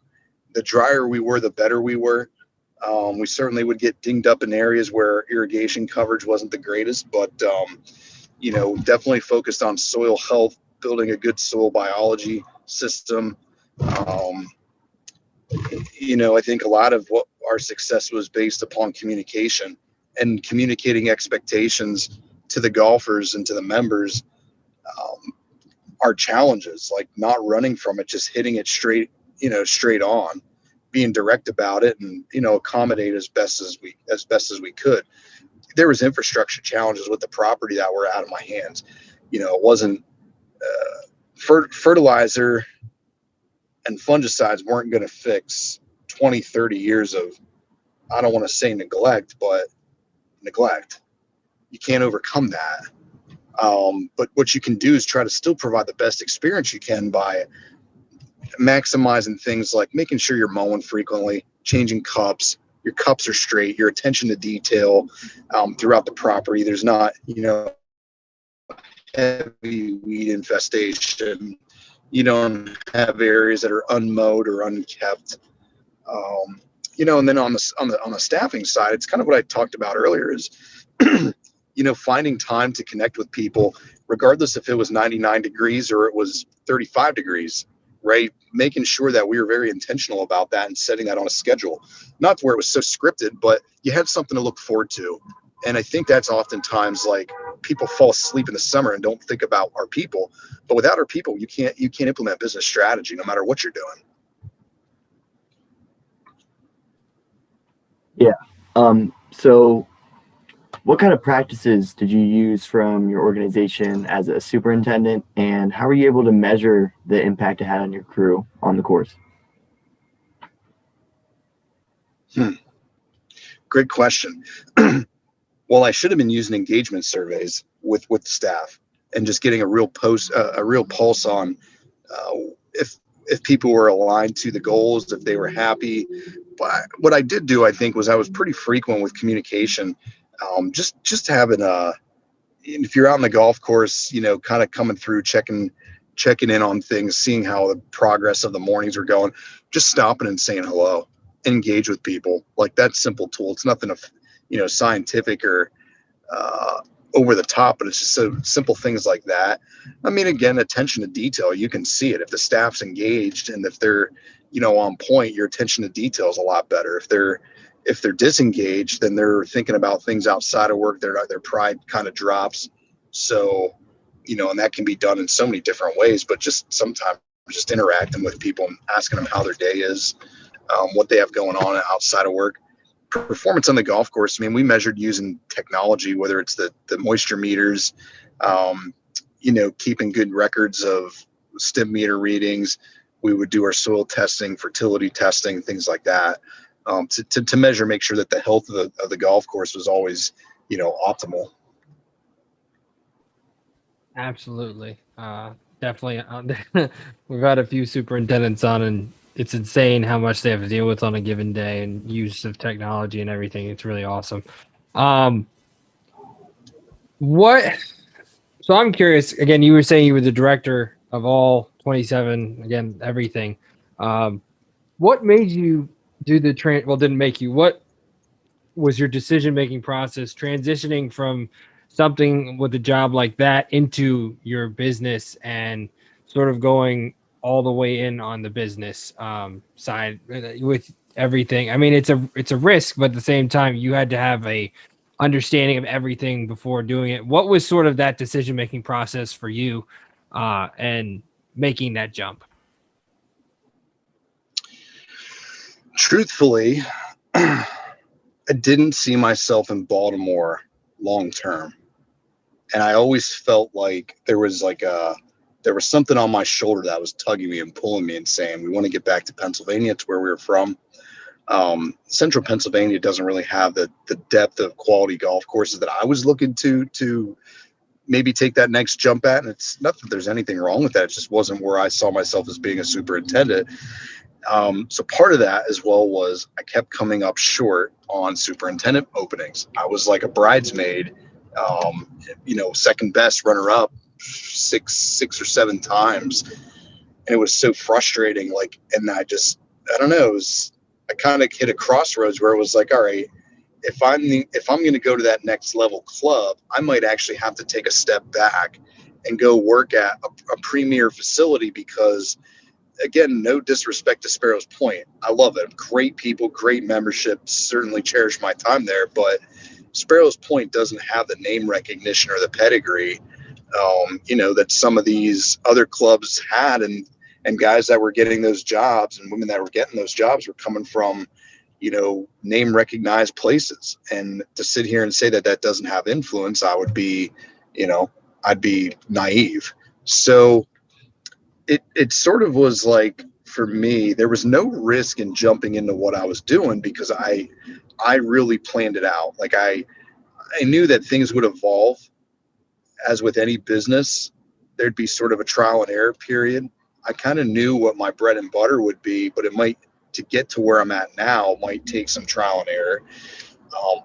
The drier we were, the better we were. We certainly would get dinged up in areas where irrigation coverage wasn't the greatest, but definitely focused on soil health, building a good soil biology system. Um, I think a lot of what our success was based upon communication and communicating expectations to the golfers and to the members. Our challenges, like not running from it, just hitting it straight on, being direct about it, and accommodate as best as we could. There was infrastructure challenges with the property that were out of my hands. It wasn't fertilizer and fungicides weren't going to fix 20, 30 years of, I don't want to say neglect, but neglect. You can't overcome that. But what you can do is try to still provide the best experience you can by maximizing things like making sure you're mowing frequently, changing cups, your cups are straight, your attention to detail throughout the property. There's not, heavy weed infestation. You don't have areas that are unmowed or unkept. And then on the staffing side, it's kind of what I talked about earlier is, finding time to connect with people, regardless if it was 99 degrees or it was 35 degrees, right? Making sure that we were very intentional about that and setting that on a schedule, not where it was so scripted, but you had something to look forward to. And I think that's oftentimes like people fall asleep in the summer and don't think about our people, but without our people, you can't implement business strategy no matter what you're doing. Yeah. So what kind of practices did you use from your organization as a superintendent, and how were you able to measure the impact it had on your crew on the course? Great question. Well, I should have been using engagement surveys with staff and just getting a real pulse on if if people were aligned to the goals, if they were happy. But what I did do, I think, was I was pretty frequent with communication. Just having if you're out on the golf course, kind of coming through, checking in on things, seeing how the progress of the mornings are going, just stopping and saying hello, engage with people. Like, that simple tool. It's nothing of, scientific or over the top, but it's just so simple things like that. I mean, again, attention to detail, you can see it. If the staff's engaged and if they're, on point, your attention to detail is a lot better. If they're disengaged, then they're thinking about things outside of work. Their pride kind of drops. So, and that can be done in so many different ways, but just sometimes just interacting with people and asking them how their day is, what they have going on outside of work. Performance on the golf course, I mean, we measured using technology, whether it's the moisture meters, keeping good records of stim meter readings. We would do our soil testing, fertility testing, things like that, to measure, make sure that the health of the golf course was always, optimal. Absolutely. Definitely. We've had a few superintendents on, and it's insane how much they have to deal with on a given day and use of technology and everything. It's really awesome. So I'm curious, again, you were saying you were the director of all 27, again, everything. What made you do didn't make you, what was your decision-making process transitioning from something with a job like that into your business and sort of going all the way in on the business side with everything? I mean, it's a risk, but at the same time, you had to have a understanding of everything before doing it. What was sort of that decision-making process for you and making that jump? Truthfully, I didn't see myself in Baltimore long term. And I always felt like there was something on my shoulder that was tugging me and pulling me and saying, we want to get back to Pennsylvania. It's where we were from. Central Pennsylvania doesn't really have the depth of quality golf courses that I was looking to maybe take that next jump at. And it's not that there's anything wrong with that. It just wasn't where I saw myself as being a superintendent. So part of that as well was I kept coming up short on superintendent openings. I was like a bridesmaid, second best runner up six or seven times. And it was so frustrating. And I don't know, I kind of hit a crossroads where it was like, all right, if I'm going to go to that next level club, I might actually have to take a step back and go work at a premier facility, because again, no disrespect to Sparrows Point. I love it. Great people, great membership, certainly cherish my time there, but Sparrows Point doesn't have the name recognition or the pedigree, that some of these other clubs had, and guys that were getting those jobs and women that were getting those jobs were coming from, name recognized places. And to sit here and say that doesn't have influence, I would be, I'd be naive. So it sort of was like, for me, there was no risk in jumping into what I was doing, because I really planned it out. Like I knew that things would evolve. As with any business, there'd be sort of a trial and error period. I kind of knew what my bread and butter would be, but to get to where I'm at now, might take some trial and error.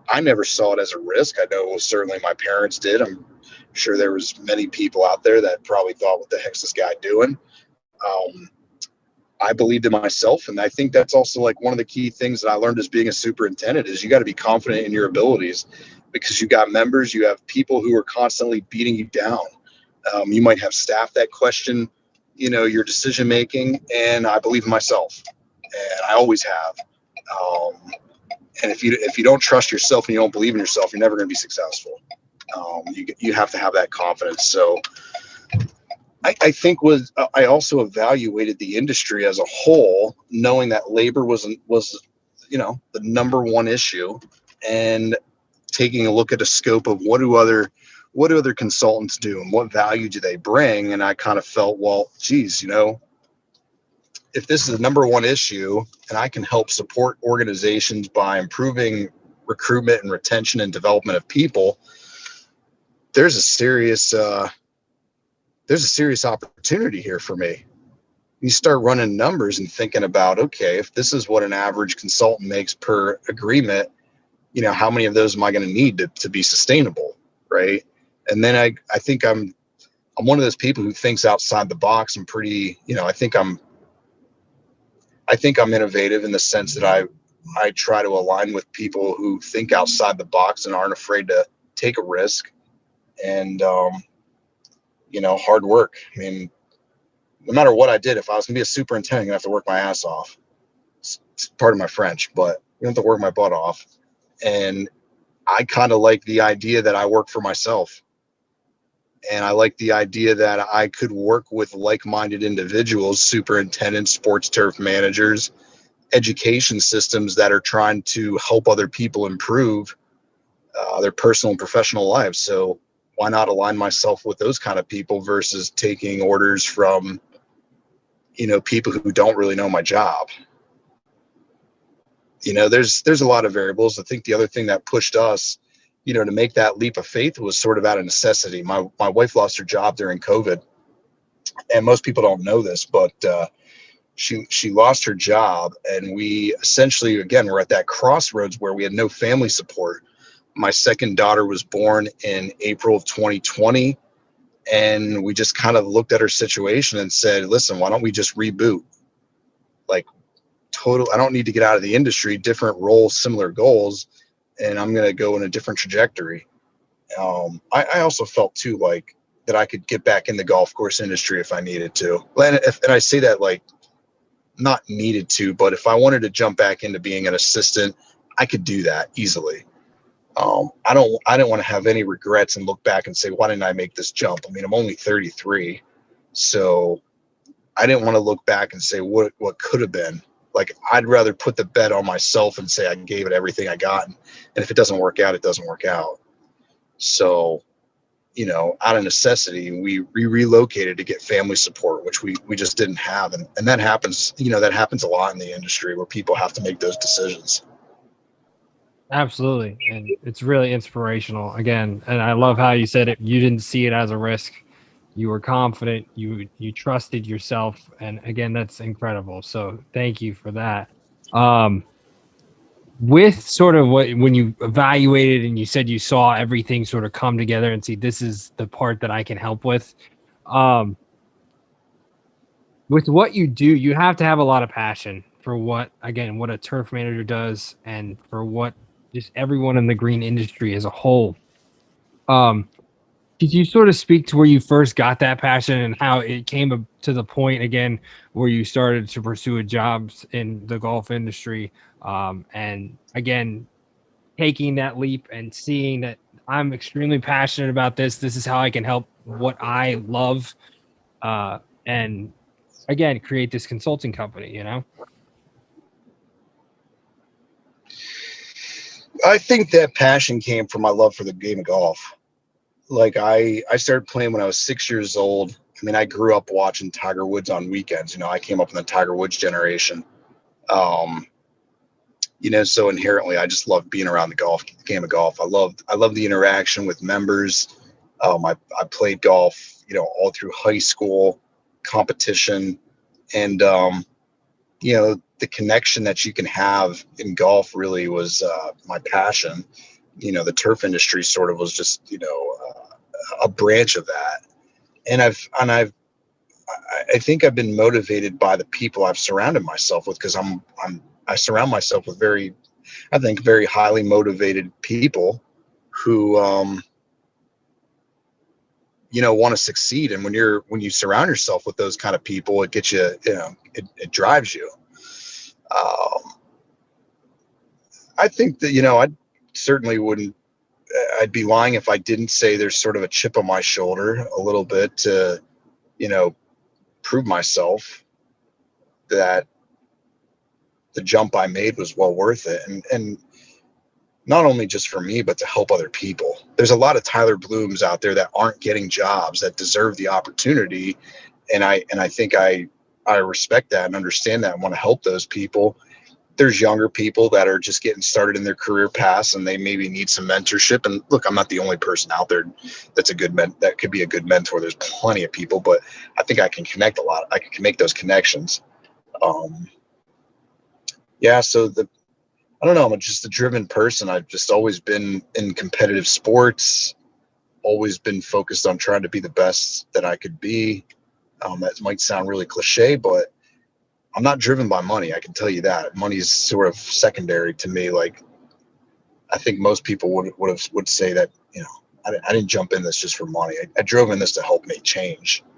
I never saw it as a risk. I know certainly my parents did. I'm sure there was many people out there that probably thought, what the heck's this guy doing? I believed in myself. And I think that's also like one of the key things that I learned as being a superintendent is you got to be confident in your abilities, because you got members, you have people who are constantly beating you down. You might have staff that question, your decision-making, and I believe in myself, and I always have. And if you don't trust yourself and you don't believe in yourself, you're never going to be successful. You have to have that confidence. So I think I also evaluated the industry as a whole, knowing that labor was the number one issue, and taking a look at a scope of what do other consultants do and what value do they bring. And I kind of felt, well, geez, if this is the number one issue and I can help support organizations by improving recruitment and retention and development of people, there's a serious opportunity here for me. you start running numbers and thinking about, okay, if this is what an average consultant makes per agreement, how many of those am I going to need to be sustainable, right? And then I think I'm one of those people who thinks outside the box. I'm pretty, I think I'm innovative in the sense that I try to align with people who think outside the box and aren't afraid to take a risk, and hard work. I mean, no matter what I did, if I was gonna be a superintendent, I'm gonna have to work my ass off. It's part of my French, but you have to work my butt off. And I kind of like the idea that I work for myself. And I like the idea that I could work with like-minded individuals, superintendents, sports turf managers, education systems that are trying to help other people improve their personal and professional lives. So why not align myself with those kind of people versus taking orders from, people who don't really know my job? There's a lot of variables. I think the other thing that pushed us, to make that leap of faith was sort of out of necessity. My wife lost her job during COVID, and most people don't know this, but she lost her job, and we essentially, again, we're at that crossroads where we had no family support. My second daughter was born in April of 2020, and we just kind of looked at her situation and said, listen, why don't we just reboot? Like, I don't need to get out of the industry, different roles, similar goals, and I'm going to go in a different trajectory. I also felt too, like, that I could get back in the golf course industry if I needed to. And I say that, like, not needed to, but if I wanted to jump back into being an assistant, I could do that easily. I didn't want to have any regrets and look back and say, why didn't I make this jump? I mean, I'm only 33. So I didn't want to look back and say what could have been. Like, I'd rather put the bet on myself and say I gave it everything I got. And if it doesn't work out, it doesn't work out. So, out of necessity, we relocated to get family support, which we just didn't have. And that happens, that happens a lot in the industry where people have to make those decisions. Absolutely. And it's really inspirational again. And I love how you said it. You didn't see it as a risk. You were confident. You trusted yourself. And again, that's incredible. So thank you for that. With sort of when you evaluated and you said you saw everything sort of come together and see, this is the part that I can help with. With what you do, you have to have a lot of passion for what a turf manager does and for what just everyone in the green industry as a whole. Could you sort of speak to where you first got that passion and how it came to the point again where you started to pursue jobs in the golf industry, and again taking that leap and seeing that I'm extremely passionate about this. This is how I can help what I love, and again create this consulting company. I think that passion came from my love for the game of golf. Like, I started playing when I was 6 years old. I mean, I grew up watching Tiger Woods on weekends. I came up in the Tiger Woods generation. So inherently I just love being around the game of golf. I love the interaction with members. I played golf, all through high school competition, and the connection that you can have in golf really was my passion. The turf industry sort of was just, a branch of that. And I think I've been motivated by the people I've surrounded myself with, because I surround myself with very highly motivated people who, want to succeed. And when you surround yourself with those kind of people, it gets you, it drives you. I think that, I certainly wouldn't, I'd be lying if I didn't say there's sort of a chip on my shoulder a little bit to, prove myself that the jump I made was well worth it. And not only just for me, but to help other people. There's a lot of Tyler Blooms out there that aren't getting jobs that deserve the opportunity. And I think I respect that and understand that and want to help those people. there's younger people that are just getting started in their career paths and they maybe need some mentorship. And look, I'm not the only person out there that's that could be a good mentor. There's plenty of people, but I think I can connect a lot. I can make those connections. Yeah. So I don't know. I'm just a driven person. I've just always been in competitive sports, always been focused on trying to be the best that I could be. That might sound really cliche, but I'm not driven by money. I can tell you that. Money's sort of secondary to me. Like, I think most people would say that, I didn't jump in this just for money. I drove in this to help make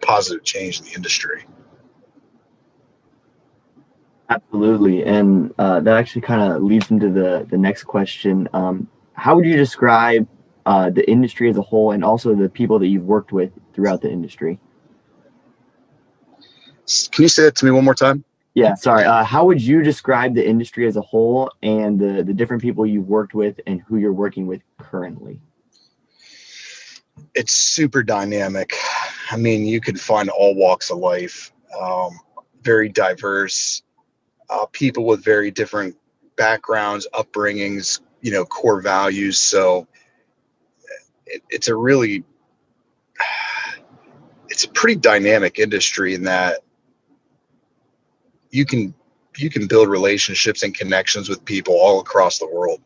positive change in the industry. Absolutely. And that actually kind of leads into the next question. How would you describe the industry as a whole and also the people that you've worked with throughout the industry? Can you say that to me one more time? Yeah, sorry. How would you describe the industry as a whole and the different people you've worked with and who you're working with currently? It's super dynamic. I mean, you could find all walks of life, very diverse, people with very different backgrounds, upbringings, core values. So it's a pretty dynamic industry in that you can build relationships and connections with people all across the world,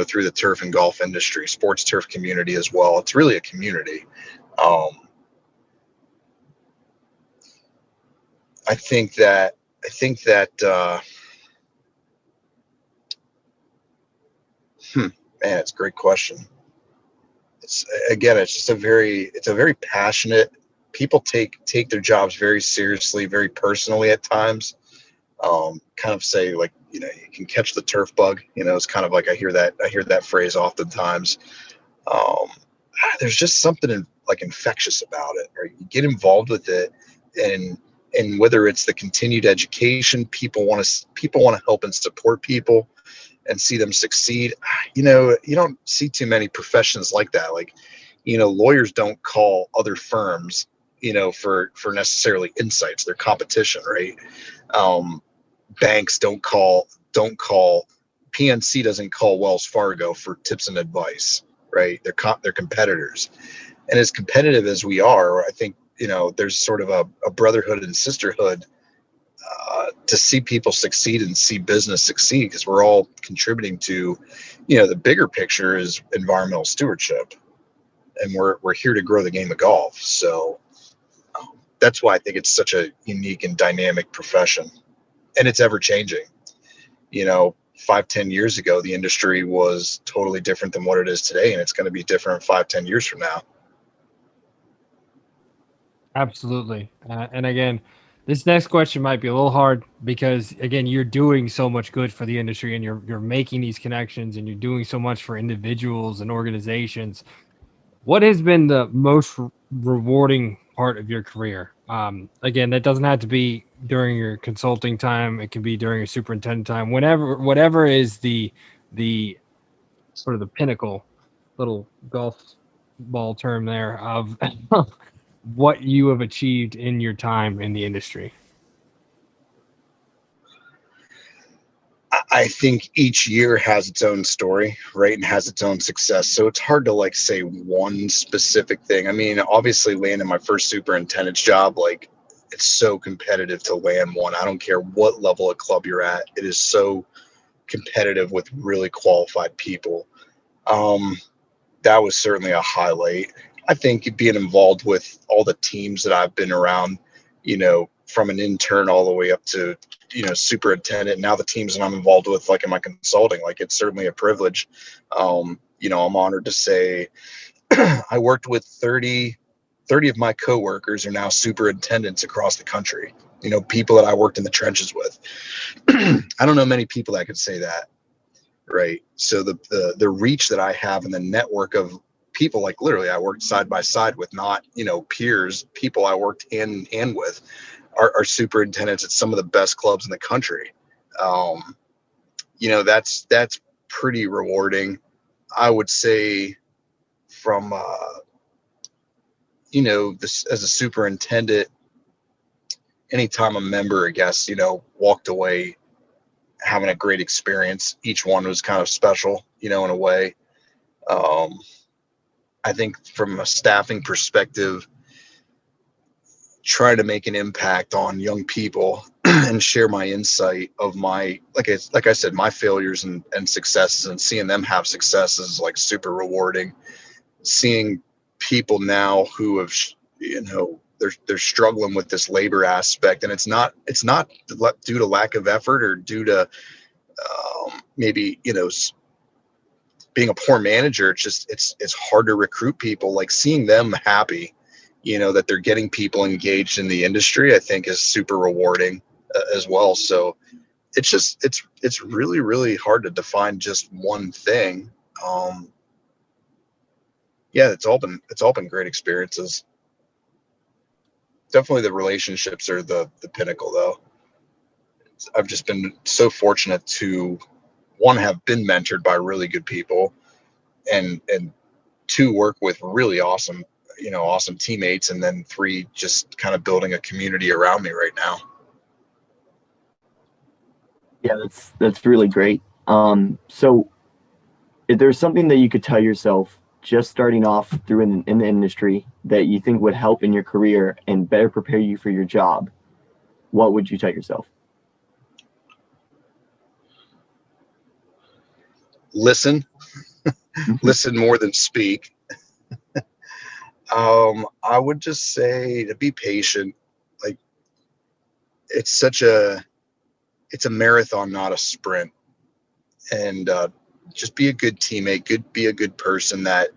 through the turf and golf industry, sports turf community as well. It's really a community. I think that man, it's a great question. It's just a very passionate, people take their jobs very seriously, very personally at times. Kind of say, like, you can catch the turf bug, it's kind of like, I hear that phrase oftentimes. There's just something like infectious about it, right? You get involved with it, and whether it's the continued education, people want to help and support people and see them succeed. You don't see too many professions like that. Like, lawyers don't call other firms, for necessarily insights. They're competition, right? Banks don't call PNC doesn't call Wells Fargo for tips and advice, right? They're competitors. And as competitive as we are, I think, there's sort of a brotherhood and sisterhood to see people succeed and see business succeed, because we're all contributing to, the bigger picture is environmental stewardship, and we're here to grow the game of golf. So that's why I think it's such a unique and dynamic profession, and it's ever changing. 5-10 years ago, the industry was totally different than what it is today, and it's going to be different 5-10 years from now. Absolutely. And again, this next question might be a little hard because, again, you're doing so much good for the industry, and you're making these connections, and you're doing so much for individuals and organizations. What has been the most rewarding part of your career? Again, that doesn't have to be during your consulting time. It can be during your superintendent time. Whatever is the sort of the pinnacle, little golf ball term there, of what you have achieved in your time in the industry. I think each year has its own story, right? And has its own success. So it's hard to like say one specific thing. I mean, obviously landing my first superintendent's job, like, it's so competitive to land one. I don't care what level of club you're at. It is so competitive with really qualified people. That was certainly a highlight. I think being involved with all the teams that I've been around, from an intern all the way up to, superintendent, now the teams that I'm involved with, like in my consulting, like, it's certainly a privilege. I'm honored to say I worked with 30 of my coworkers are now superintendents across the country, people that I worked in the trenches with. I don't know many people that could say that. Right. So the reach that I have and the network of people, like, literally I worked side by side with, not, peers, people I worked hand in hand with, are superintendents at some of the best clubs in the country. That's pretty rewarding. I would say from, this as a superintendent, anytime a member, I guess, walked away having a great experience. Each one was kind of special, in a way. I think from a staffing perspective, try to make an impact on young people and share my insight of my, like I said, my failures and successes, and seeing them have successes, like super rewarding. Seeing people now who have, they're struggling with this labor aspect, and it's not due to lack of effort or due to maybe, being a poor manager. It's just, it's hard to recruit people. Like seeing them happy, that they're getting people engaged in the industry, I think is super rewarding as well. So it's really, really hard to define just one thing. Yeah, it's all been great experiences. Definitely the relationships are the pinnacle, though. I've just been so fortunate to, one, have been mentored by really good people, and two, work with really awesome, awesome teammates, and then three, just kind of building a community around me right now. Yeah, that's really great. So if there's something that you could tell yourself just starting off through in the industry that you think would help in your career and better prepare you for your job, what would you tell yourself? Listen. Listen more than speak. I would just say to be patient. Like it's a marathon, not a sprint. And just be a good teammate, be a good person that,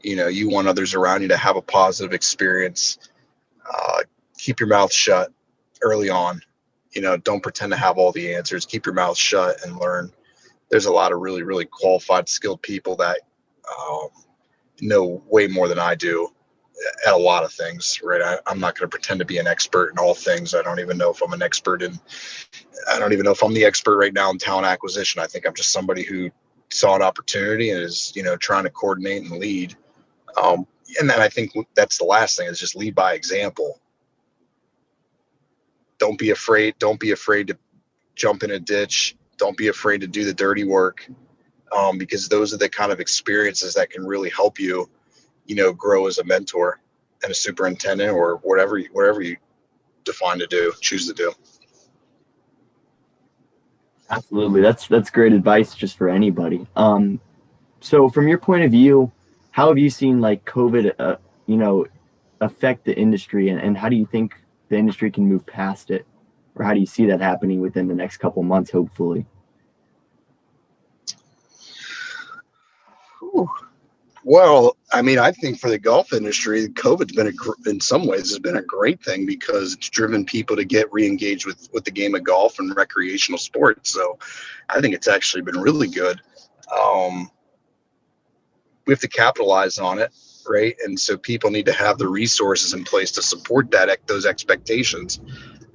you want others around you to have a positive experience. Keep your mouth shut early on. Don't pretend to have all the answers. Keep your mouth shut and learn. There's a lot of really, really qualified, skilled people that know way more than I do at a lot of things, right? I'm not going to pretend to be an expert in all things. I don't even know if I'm an expert in, I don't even know if I'm the expert right now in talent acquisition. I think I'm just somebody who saw an opportunity and is, trying to coordinate and lead. And then I think that's the last thing, is just lead by example. Don't be afraid. Don't be afraid to jump in a ditch. Don't be afraid to do the dirty work. Because those are the kind of experiences that can really help you, grow as a mentor and a superintendent, or whatever you choose to do. Absolutely. That's great advice just for anybody. So from your point of view, how have you seen like COVID, affect the industry, and how do you think the industry can move past it? Or how do you see that happening within the next couple months, hopefully? Whew. Well, I mean, I think for the golf industry, COVID's been in some ways has been a great thing, because it's driven people to get re-engaged with the game of golf and recreational sports. So I think it's actually been really good. We have to capitalize on it, right? And so people need to have the resources in place to support those expectations.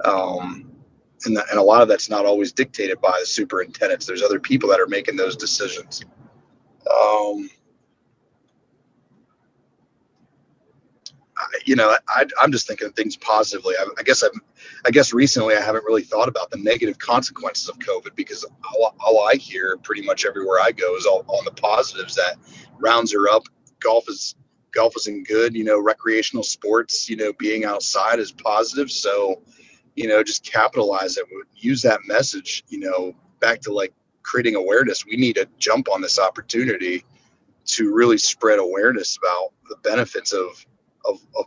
And a lot of that's not always dictated by the superintendents. There's other people that are making those decisions. I'm just thinking of things positively. I guess recently I haven't really thought about the negative consequences of COVID, because all I hear pretty much everywhere I go is all on the positives, that rounds are up, golf isn't good, recreational sports, being outside is positive. So, just capitalize it, use that message, back to like creating awareness. We need to jump on this opportunity to really spread awareness about the benefits of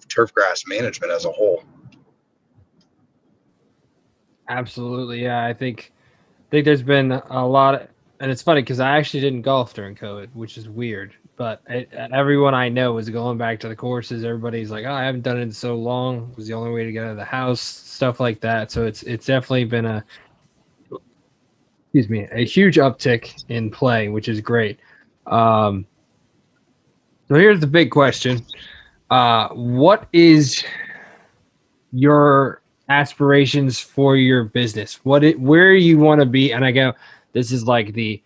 turfgrass management as a whole. Absolutely, yeah. I think there's been a lot, and it's funny because I actually didn't golf during COVID, which is weird. But everyone I know is going back to the courses. Everybody's like, "Oh, I haven't done it in so long. It was the only way to get out of the house," stuff like that. So it's definitely been a huge uptick in play, which is great. So here's the big question: what is your aspirations for your business? Where you want to be? And I go, this is like the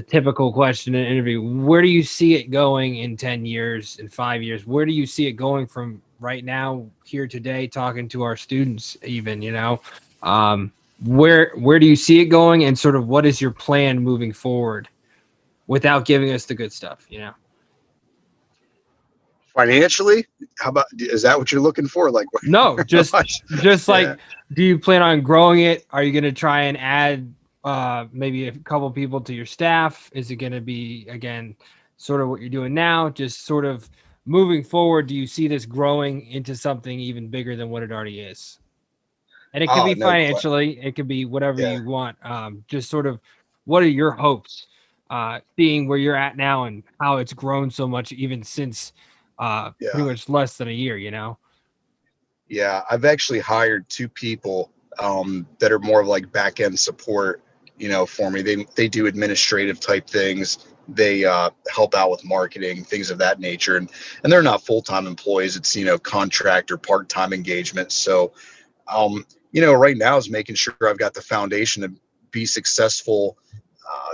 typical question in an interview. Where do you see it going in 10 years, in 5 years? Where do you see it going from right now, here today, talking to our students even, where do you see it going, and sort of what is your plan moving forward without giving us the good stuff, you know? Financially, how about, is that what you're looking for? Like, No, just yeah. like, do you plan on growing it? Are you going to try and add maybe a couple people to your staff? Is it going to be, again, sort of what you're doing now? Just sort of moving forward, do you see this growing into something even bigger than what it already is? And it could Oh, be no, financially, it could be whatever yeah, you want. Just sort of, what are your hopes? Seeing where you're at now and how it's grown so much, even since yeah. pretty much less than a year, you know? Yeah, I've actually hired two people that are more of like back end support, for me. They do administrative type things. They help out with marketing, things of that nature, and they're not full time employees. It's contract or part time engagement. So right now is making sure I've got the foundation to be successful,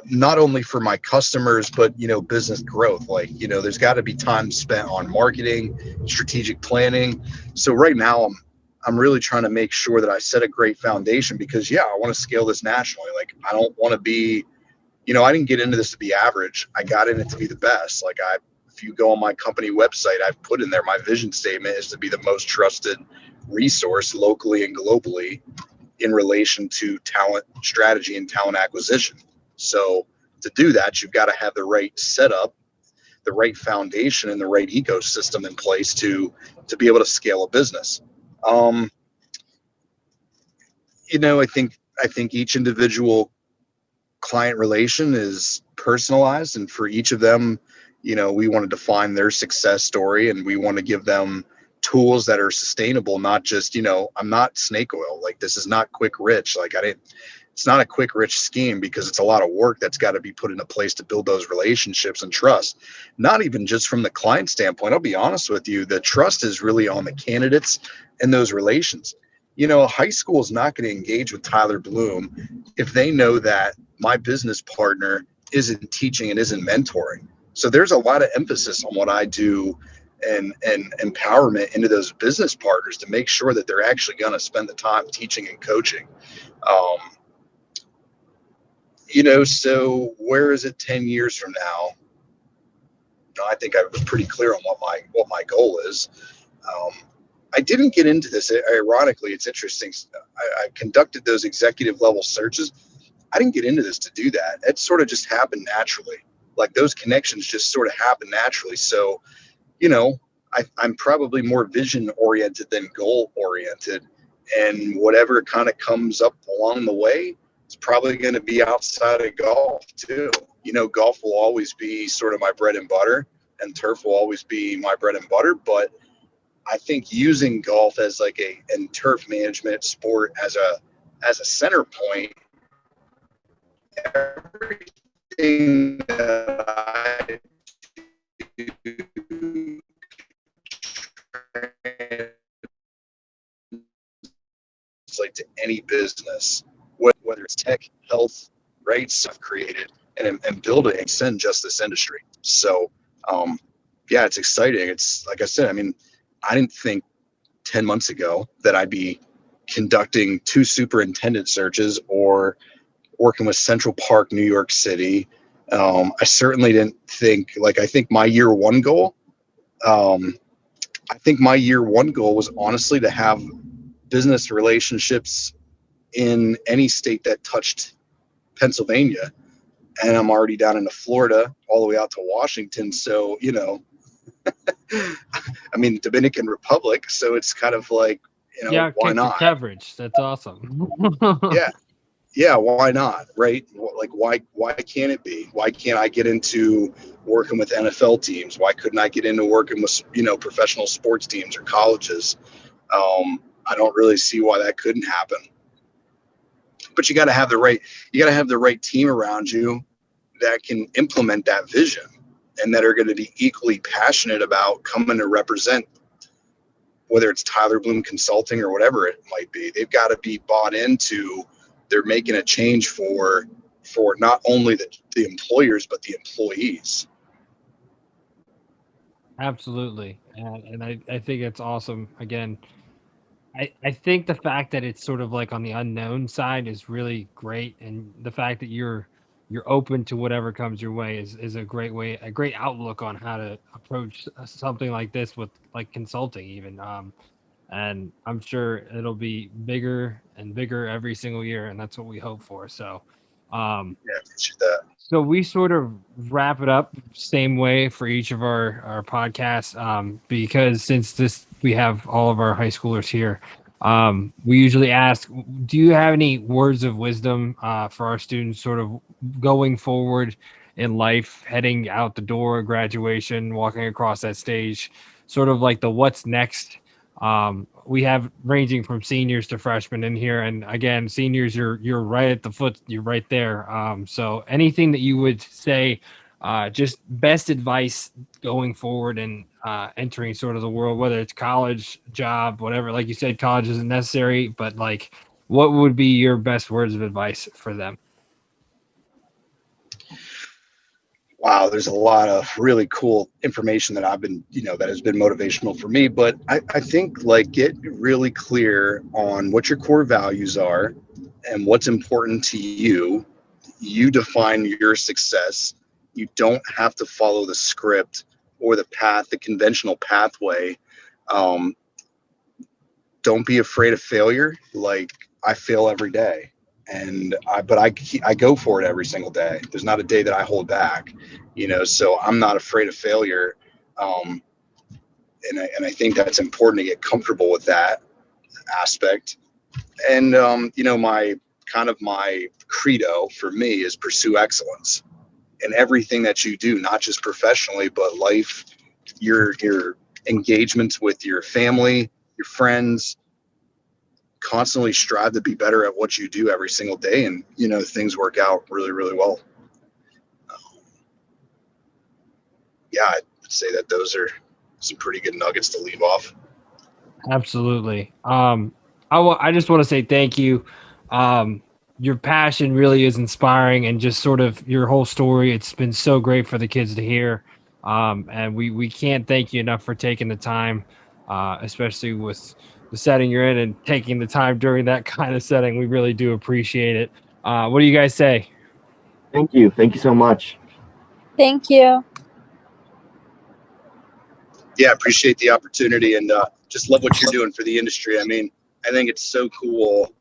not only for my customers, but, business growth. Like, there's got to be time spent on marketing, strategic planning. So right now I'm really trying to make sure that I set a great foundation because, yeah, I want to scale this nationally. Like, I don't want to be, I didn't get into this to be average. I got in it to be the best. Like, if you go on my company website, I've put in there, my vision statement is to be the most trusted resource locally and globally in relation to talent strategy and talent acquisition. So to do that, you've got to have the right setup, the right foundation, and the right ecosystem in place to be able to scale a business. Um, I think each individual client relation is personalized, and for each of them, we want to define their success story, and we want to give them tools that are sustainable, not just, I'm not snake oil. Like, this is not quick rich. Like, it's not a quick rich scheme, because it's a lot of work that's got to be put into place to build those relationships and trust. Not even just from the client standpoint. I'll be honest with you, the trust is really on the candidates and those relations. High school is not going to engage with Tyler Bloom if they know that my business partner isn't teaching and isn't mentoring. So there's a lot of emphasis on what I do and empowerment into those business partners to make sure that they're actually going to spend the time teaching and coaching. Um, so where is it 10 years from now? I think I was pretty clear on what my goal is. Um, I didn't get into this. Ironically, it's interesting. I conducted those executive level searches. I didn't get into this to do that. It sort of just happened naturally. Like, those connections just sort of happen naturally. So, I'm probably more vision oriented than goal oriented. And whatever kind of comes up along the way, it's probably going to be outside of golf too. Golf will always be sort of my bread and butter, and turf will always be my bread and butter. But I think using golf as and turf management sport as a center point, everything that I do translate to any business, whether it's tech, health, right? Stuff created and build it and extend just this industry. So, yeah, it's exciting. It's like I said, I mean, I didn't think 10 months ago that I'd be conducting 2 superintendent searches or working with Central Park, New York City. I certainly didn't think, I think my year one goal, was honestly to have business relationships in any state that touched Pennsylvania. And I'm already down into Florida, all the way out to Washington. So, I mean, Dominican Republic. So it's kind of like, Yeah, why kick the not? coverage. That's awesome. Yeah. Yeah. Why not? Right. Like, why can't it be? Why can't I get into working with NFL teams? Why couldn't I get into working with, professional sports teams or colleges? I don't really see why that couldn't happen. But you got to have the right team around you that can implement that vision and that are going to be equally passionate about coming to represent, whether it's Tyler Bloom Consulting or whatever it might be. They've got to be bought into, they're making a change for not only the employers, but the employees. Absolutely. And I think it's awesome. Again, I think the fact that it's sort of like on the unknown side is really great, and the fact that you're open to whatever comes your way is a great way, a great outlook on how to approach something like this with like consulting even. And I'm sure it'll be bigger and bigger every single year, and that's what we hope for. So, Yeah, I appreciate that. so we sort of wrap it up same way for each of our podcasts, because since this we have all of our high schoolers here, we usually ask, do you have any words of wisdom for our students, sort of going forward in life, heading out the door, graduation, walking across that stage, sort of like the what's next. We have ranging from seniors to freshmen in here, and again, seniors, you're right at the foot, you're right there. So anything that you would say, just best advice going forward and entering sort of the world, whether it's college, job, whatever. Like you said, college isn't necessary, but like, what would be your best words of advice for them? Wow, there's a lot of really cool information that I've been, that has been motivational for me. But I think like get really clear on what your core values are and what's important to you. You define your success. You don't have to follow the script or the path, the conventional pathway. Um, don't be afraid of failure. Like I fail every day, but I go for it every single day. There's not a day that I hold back, so I'm not afraid of failure. Um, and I think that's important to get comfortable with that aspect. And my my credo for me is pursue excellence in everything that you do, not just professionally, but life, your engagements with your family, your friends. Constantly strive to be better at what you do every single day, and things work out really, really well. Yeah, I'd say that those are some pretty good nuggets to leave off. Absolutely. I just want to say thank you. Um, your passion really is inspiring, and just sort of your whole story. It's been so great for the kids to hear. And we can't thank you enough for taking the time, especially with the setting you're in and taking the time during that kind of setting. We really do appreciate it. What do you guys say? Thank you. Thank you so much. Thank you. Yeah, appreciate the opportunity, and just love what you're doing for the industry. I mean, I think it's so cool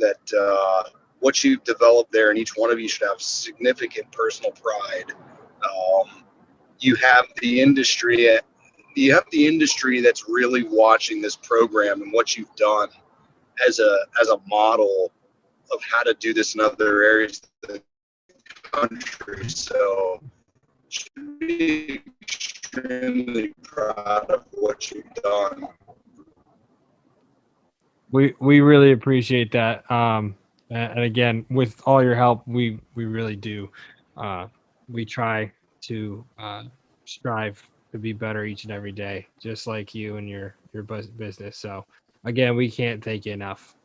that what you've developed there, and each one of you should have significant personal pride. You have the industry. You have the industry that's really watching this program and what you've done as a model of how to do this in other areas of the country. So should be extremely proud of what you've done. We really appreciate that. And again, with all your help, we really do. Uh, we try to strive to be better each and every day, just like you and your business. So again, we can't thank you enough.